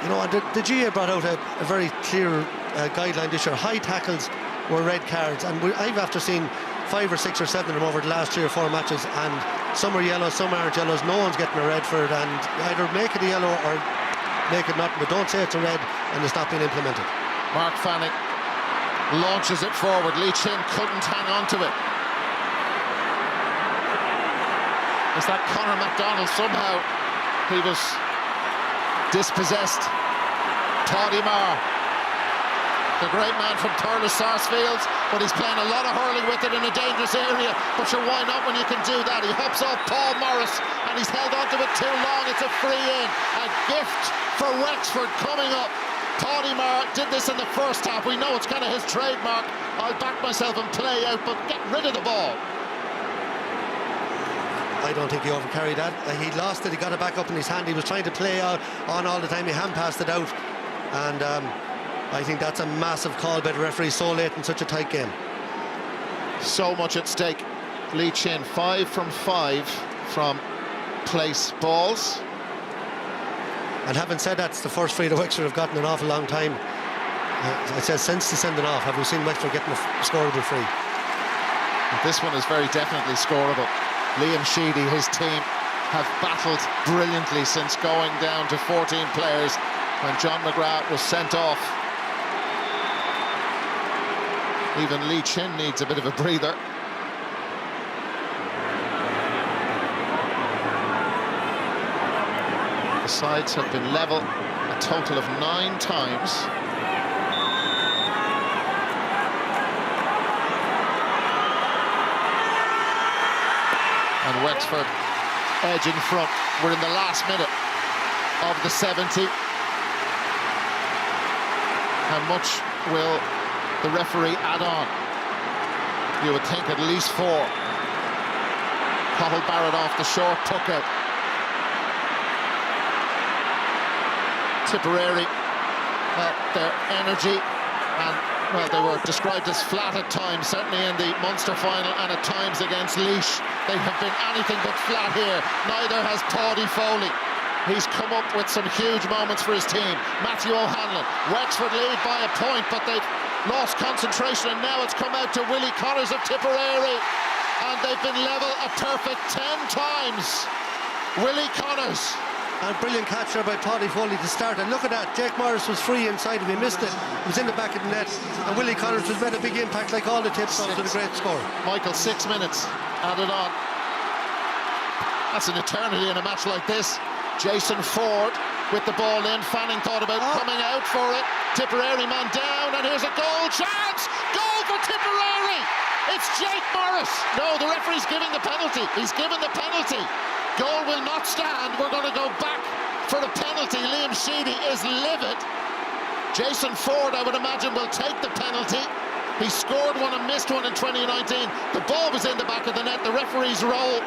You know, the GA brought out a very clear guideline this year. High tackles were red cards, and I've after seen 5 or 6 or 7 of them over the last 3 or 4 matches, and some are yellow, some aren't yellows. No one's getting a red for it, and either make it a yellow or make it nothing, but don't say it's a red and it's not being implemented. Mark Fanning launches it forward. Lee Chin couldn't hang on to it. Is that Conor McDonald? Somehow he was dispossessed. Paddy Maher, the great man from Thurles Sarsfields, but he's playing a lot of hurling with it in a dangerous area. But sure, why not when you can do that? He hops off Paul Morris and he's held onto it too long. It's a free in. A gift for Wexford coming up. Paddy Maher did this in the first half. We know it's kind of his trademark. I'll back myself and play out, but get rid of the ball. I don't think he overcarried that. He lost it, he got it back up in his hand. He was trying to play on all the time. He hand passed it out. And I think that's a massive call by the referee so late in such a tight game. So much at stake. Lee Chin, 5 from 5 from place balls. And having said that, it's the first free that Wexford have gotten an awful long time. I said since the sending off, have we seen Wexford getting a scoreable free? This one is very definitely scoreable. Liam Sheedy, his team, have battled brilliantly since going down to 14 players when John McGrath was sent off. Even Lee Chin needs a bit of a breather. The sides have been level a total of 9 times. And Wexford edge in front. We're in the last minute of the 70. How much will the referee add on? You would think at least 4. Cathal Barrett off the short puck out. Tipperary, well, their energy, and well, they were described as flat at times, certainly in the Munster final and at times against Laois. They have been anything but flat here. Neither has Paddy Foley. He's come up with some huge moments for his team. Matthew O'Hanlon. Wexford lead by a point, but they've lost concentration, and now it's come out to Willie Connors of Tipperary, and they've been level a perfect 10 times. Willie Connors. And brilliant catch there by Paddy Foley to start. And look at that, Jake Morris was free inside him, he missed it. It was in the back of the net, and Willie Connors has made a big impact like all the tip-offs with a great score. Michael, 6 minutes added on. That's an eternity in a match like this. Jason Ford with the ball in. Fanning thought about coming out for it. Tipperary man down, and here's a goal chance. Goal for Tipperary. It's Jake Morris. No, the referee's giving the penalty. He's given the penalty. Goal will not stand. We're going to go back for a penalty. Liam Sheedy is livid. Jason Ford, I would imagine, will take the penalty. He scored one and missed one in 2019. The ball was in the back of the net. The referee's role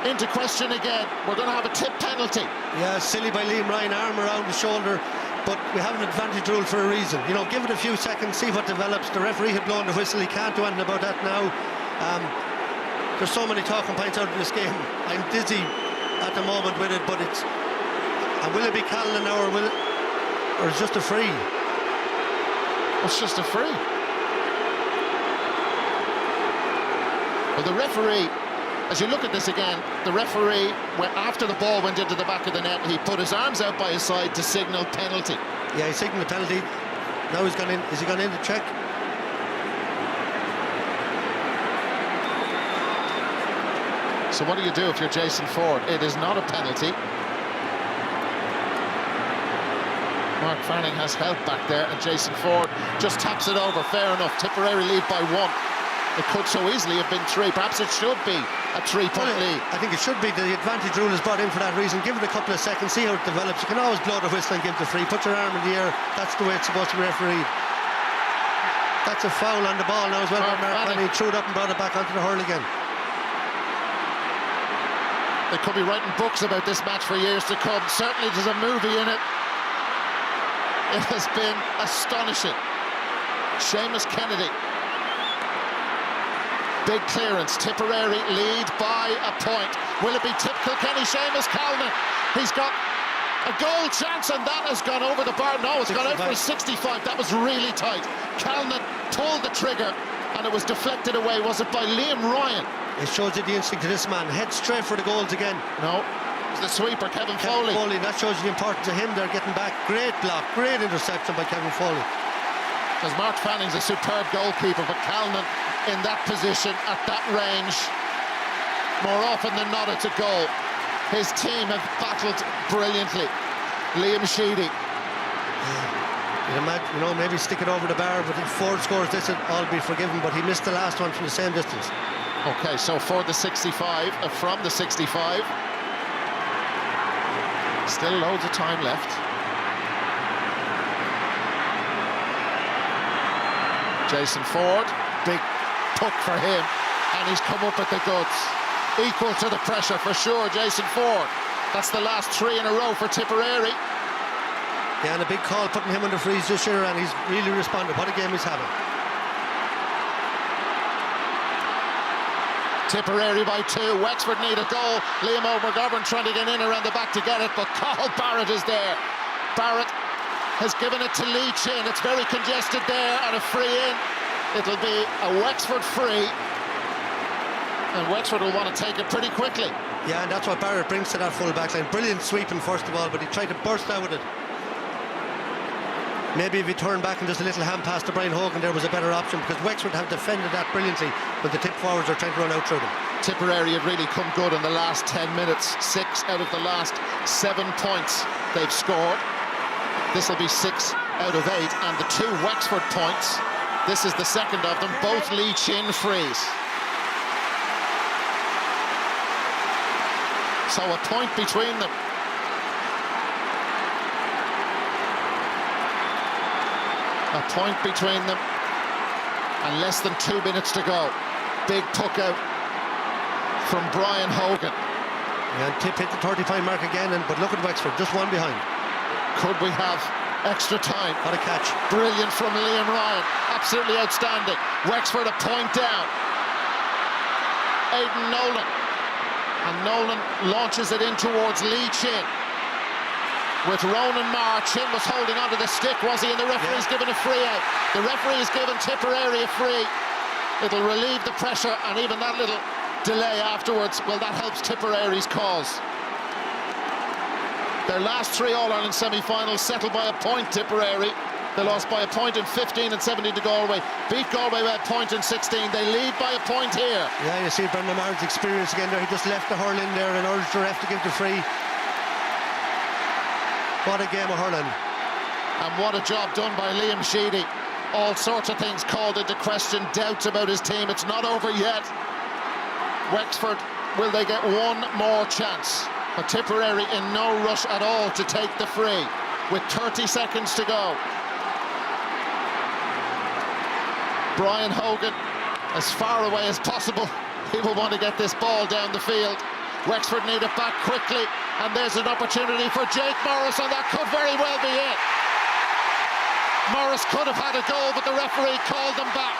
into question again. We're going to have a tip penalty. Yeah, silly by Liam Ryan, arm around the shoulder, but we have an advantage rule for a reason. You know, give it a few seconds, see what develops. The referee had blown the whistle. He can't do anything about that now. There's so many talking points out of this game. I'm dizzy at the moment with it, but it's... And will it be Callan now, or it's just a free? It's just a free. Well, the referee, as you look at this again, the referee, after the ball went into the back of the net, he put his arms out by his side to signal penalty. Yeah, he signaled the penalty. Now he's gone in. Is he gone in to check? So what do you do if you're Jason Ford? It is not a penalty. Mark Fanning has help back there, and Jason Ford just taps it over. Fair enough. Tipperary lead by 1. It could so easily have been 3. Perhaps it should be a 3-point lead. I think it should be. The advantage rule is brought in for that reason. Give it a couple of seconds, see how it develops. You can always blow the whistle and give the free. Put your arm in the air. That's the way it's supposed to be refereed. That's a foul on the ball now as well. Mark Fanning threw it up and brought it back onto the hurl again. They could be writing books about this match for years to come. Certainly there's a movie in it. It has been astonishing. Seamus Kennedy. Big clearance. Tipperary lead by a point. Will it be Tip Kilkenny? Seamus Callan. He's got a goal chance, and that has gone over the bar. No, it's 65. Gone out for a 65. That was really tight. Callan pulled the trigger, and it was deflected away. Was it by Liam Ryan? It shows you the instinct of this man. Head straight for the goals again. No, it's the sweeper, Kevin Foley. That shows you the importance of him there getting back. Great block, great interception by Kevin Foley. Because Mark Fanning's a superb goalkeeper, but Callan in that position, at that range, more often than not, it's a goal. His team have battled brilliantly. Liam Sheedy. You'd imagine, you know, maybe stick it over the bar, but if Ford scores this, it'll all be forgiven, but he missed the last one from the same distance. Okay, so for the 65, from the 65. Still loads of time left. Jason Ford, big puck for him, and he's come up with the goods. Equal to the pressure for sure, Jason Ford. That's the last 3 in a row for Tipperary. Yeah, and a big call putting him under freeze this year, and he's really responded. What a game he's having. Tipperary by 2. Wexford need a goal. Liam O'McGovern trying to get in around the back to get it, but Cathal Barrett is there. Barrett has given it to Lee Chin. It's very congested there, and a free in. It'll be a Wexford free, and Wexford will want to take it pretty quickly. Yeah, and that's what Barrett brings to that full back line. Brilliant sweeping first of all, but he tried to burst out with it. Maybe if he turned back and just a little hand pass to Brian Hogan, there was a better option, because Wexford have defended that brilliantly, but the tip forwards are trying to run out through them. Tipperary have really come good in the last 10 minutes. 6 out of the last 7 points they've scored. This will be 6 out of 8, and the 2 Wexford points, this is the second of them, both Lee Chin frees. So a point between them. A point between them. And less than 2 minutes to go. Big puck out from Brian Hogan. And Tip hit the 35 mark again, but look at Wexford, just one behind. Could we have extra time? What a catch. Brilliant from Liam Ryan. Absolutely outstanding. Wexford a point down. Aidan Nolan. And Nolan launches it in towards Lee Chin. With Ronan Marr. Chin was holding onto the stick, was he? And the referee's given a free out. The referee has given Tipperary a free. It'll relieve the pressure, and even that little delay afterwards, well, that helps Tipperary's cause. Their last 3 All-Ireland semi-finals settled by a point, Tipperary. They lost by a point in 15 and 17 to Galway. Beat Galway by a point in 16. They lead by a point here. Yeah, you see Brendan Marr's experience again there. He just left the hurl in there and urged the ref to give the free. What a game of hurling. And what a job done by Liam Sheedy. All sorts of things called into question, doubts about his team. It's not over yet. Wexford, will they get one more chance? But Tipperary in no rush at all to take the free with 30 seconds to go. Brian Hogan, as far away as possible. He will want to get this ball down the field. Wexford need it back quickly, and there's an opportunity for Jake Morris, and that could very well be it. Morris could have had a goal, but the referee called them back.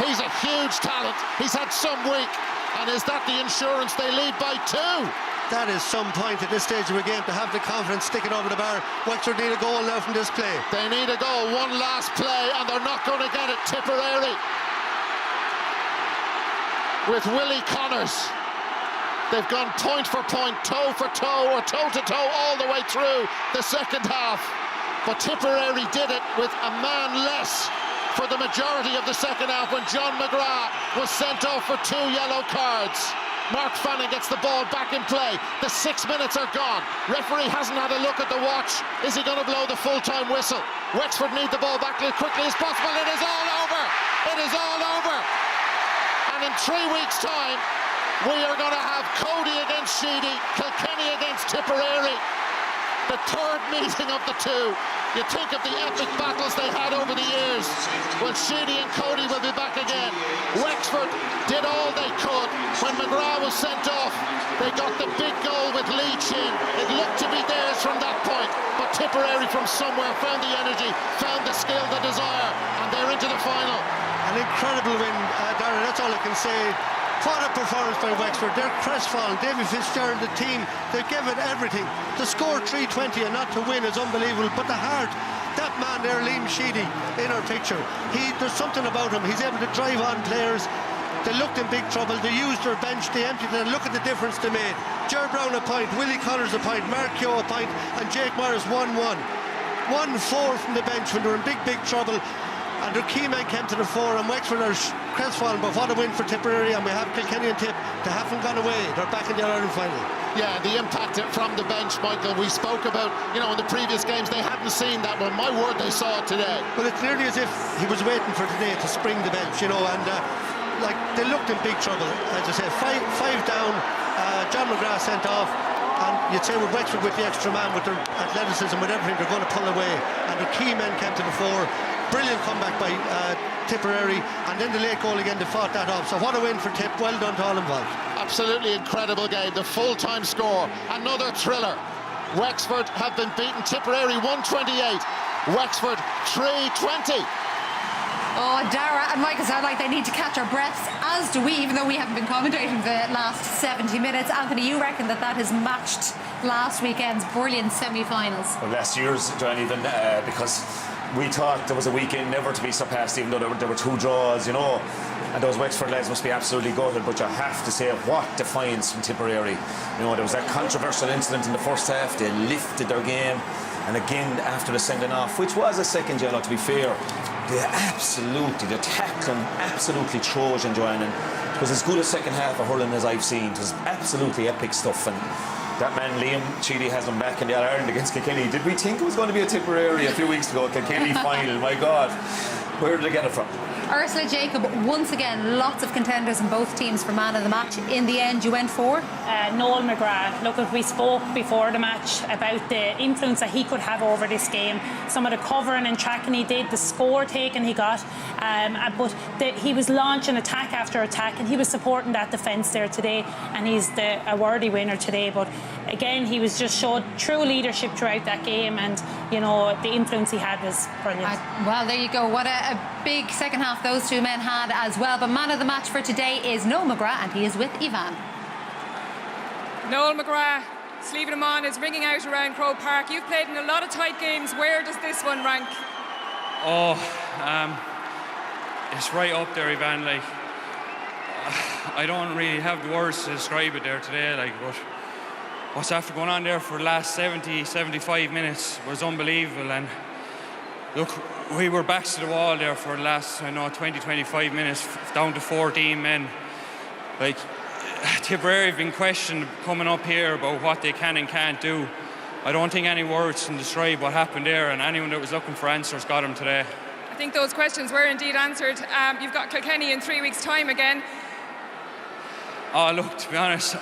He's a huge talent. He's had some week. And is that the insurance? They lead by 2. That is some point at this stage of the game to have the confidence sticking over the bar. Wexford need a goal now from this play. They need a goal. One last play, and they're not going to get it. Tipperary with Willie Connors. They've gone point for point, toe for toe, or toe to toe all the way through the second half. But Tipperary did it with a man less for the majority of the second half when John McGrath was sent off for 2 yellow cards. Mark Fanning gets the ball back in play. The 6 minutes are gone. Referee hasn't had a look at the watch. Is he going to blow the full-time whistle? Wexford need the ball back as quickly as possible. It is all over. It is all over. And in 3 weeks' time, we are going to have Cody against Sheedy, Kilkenny against Tipperary. The third meeting of the 2. You think of the epic battles they had over the years. Well, Sheedy and Cody will be back again. Wexford did all they could. When McGrath was sent off, they got the big goal with Lee Chin. It looked to be theirs from that point, but Tipperary from somewhere found the energy, found the skill, the desire, and they're into the final. An incredible win, Darren, that's all I can say. What a performance by Wexford. They're crestfallen. David Fitzgerald, the team, they've given everything. To score 320 and not to win is unbelievable, but the heart, that man there, Liam Sheedy, in our picture, there's something about him. He's able to drive on players. They looked in big trouble. They used their bench. They emptied it, and look at the difference they made. Ger Brown a point, Willie Connors a point, Mark Keogh a point, and Jake Morris 1-1. 1-4 from the bench when they were in big trouble. And their key men came to the fore, and Wexford are crestfallen, but what a win for Tipperary, and we have Kilkenny and Tip. They haven't gone away. They're back in the All-Ireland final. Yeah, the impact from the bench, Michael, we spoke about, in the previous games, they hadn't seen that one. My word, they saw it today. Well, it's nearly as if he was waiting for today to spring the bench, and they looked in big trouble. As I said, five down, John McGrath sent off, and you'd say with Wexford, with the extra man, with their athleticism, with everything, they're going to pull away, and the key men came to the fore. Brilliant comeback by Tipperary, and then the late goal again, they fought that off. So what a win for Tip. Well done to all involved. Absolutely incredible game. The full-time score, another thriller. Wexford have been beaten. Tipperary 128, Wexford 320. Oh, Dara and Michael sound like they need to catch our breaths, as do we, even though we haven't been commentating the last 70 minutes. Anthony, you reckon that has matched last weekend's brilliant semi-finals? Well, last year's, John, even because we thought there was a weekend never to be surpassed, even though there were 2 draws, and those Wexford lads must be absolutely gutted. But you have to say, what defiance from Tipperary. There was that controversial incident in the first half. They lifted their game, and again after the sending off, which was a second yellow, to be fair, the tackling absolutely Trojan, Joanne, and it was as good a second half of hurling as I've seen. It was absolutely epic stuff, and that man Liam Sheedy has them back in the All-Ireland against Kilkenny. Did we think it was going to be a Tipperary a few weeks ago? Kilkenny final, my God. Where did they get it from? Ursula Jacob, once again, lots of contenders in both teams for man of the match. In the end, you went for? Noel McGrath. Look, we spoke before the match about the influence that he could have over this game. Some of the covering and tracking he did, the score taken he got, but he was launching attack after attack, and he was supporting that defence there today, and he's a worthy winner today. But again, he was just showed true leadership throughout that game, and you know the influence he had was brilliant. Well, there you go. What a big second half those two men had as well. But man of the match for today is Noel McGrath, and he is with Ivan. Noel McGrath, sleeving him on, is ringing out around Croke Park. You've played in a lot of tight games. Where does this one rank? It's right up there, Ivan. Like, I don't really have the words to describe it there today. Like, but what's after going on there for the last 70, 75 minutes was unbelievable. And look, we were backs to the wall there for the last, 20, 25 minutes, down to 14 men. Like, Tipperary have been questioned coming up here about what they can and can't do. I don't think any words can describe what happened there, and anyone that was looking for answers got them today. I think those questions were indeed answered. You've got Kilkenny in 3 weeks' time again. Oh, look, to be honest,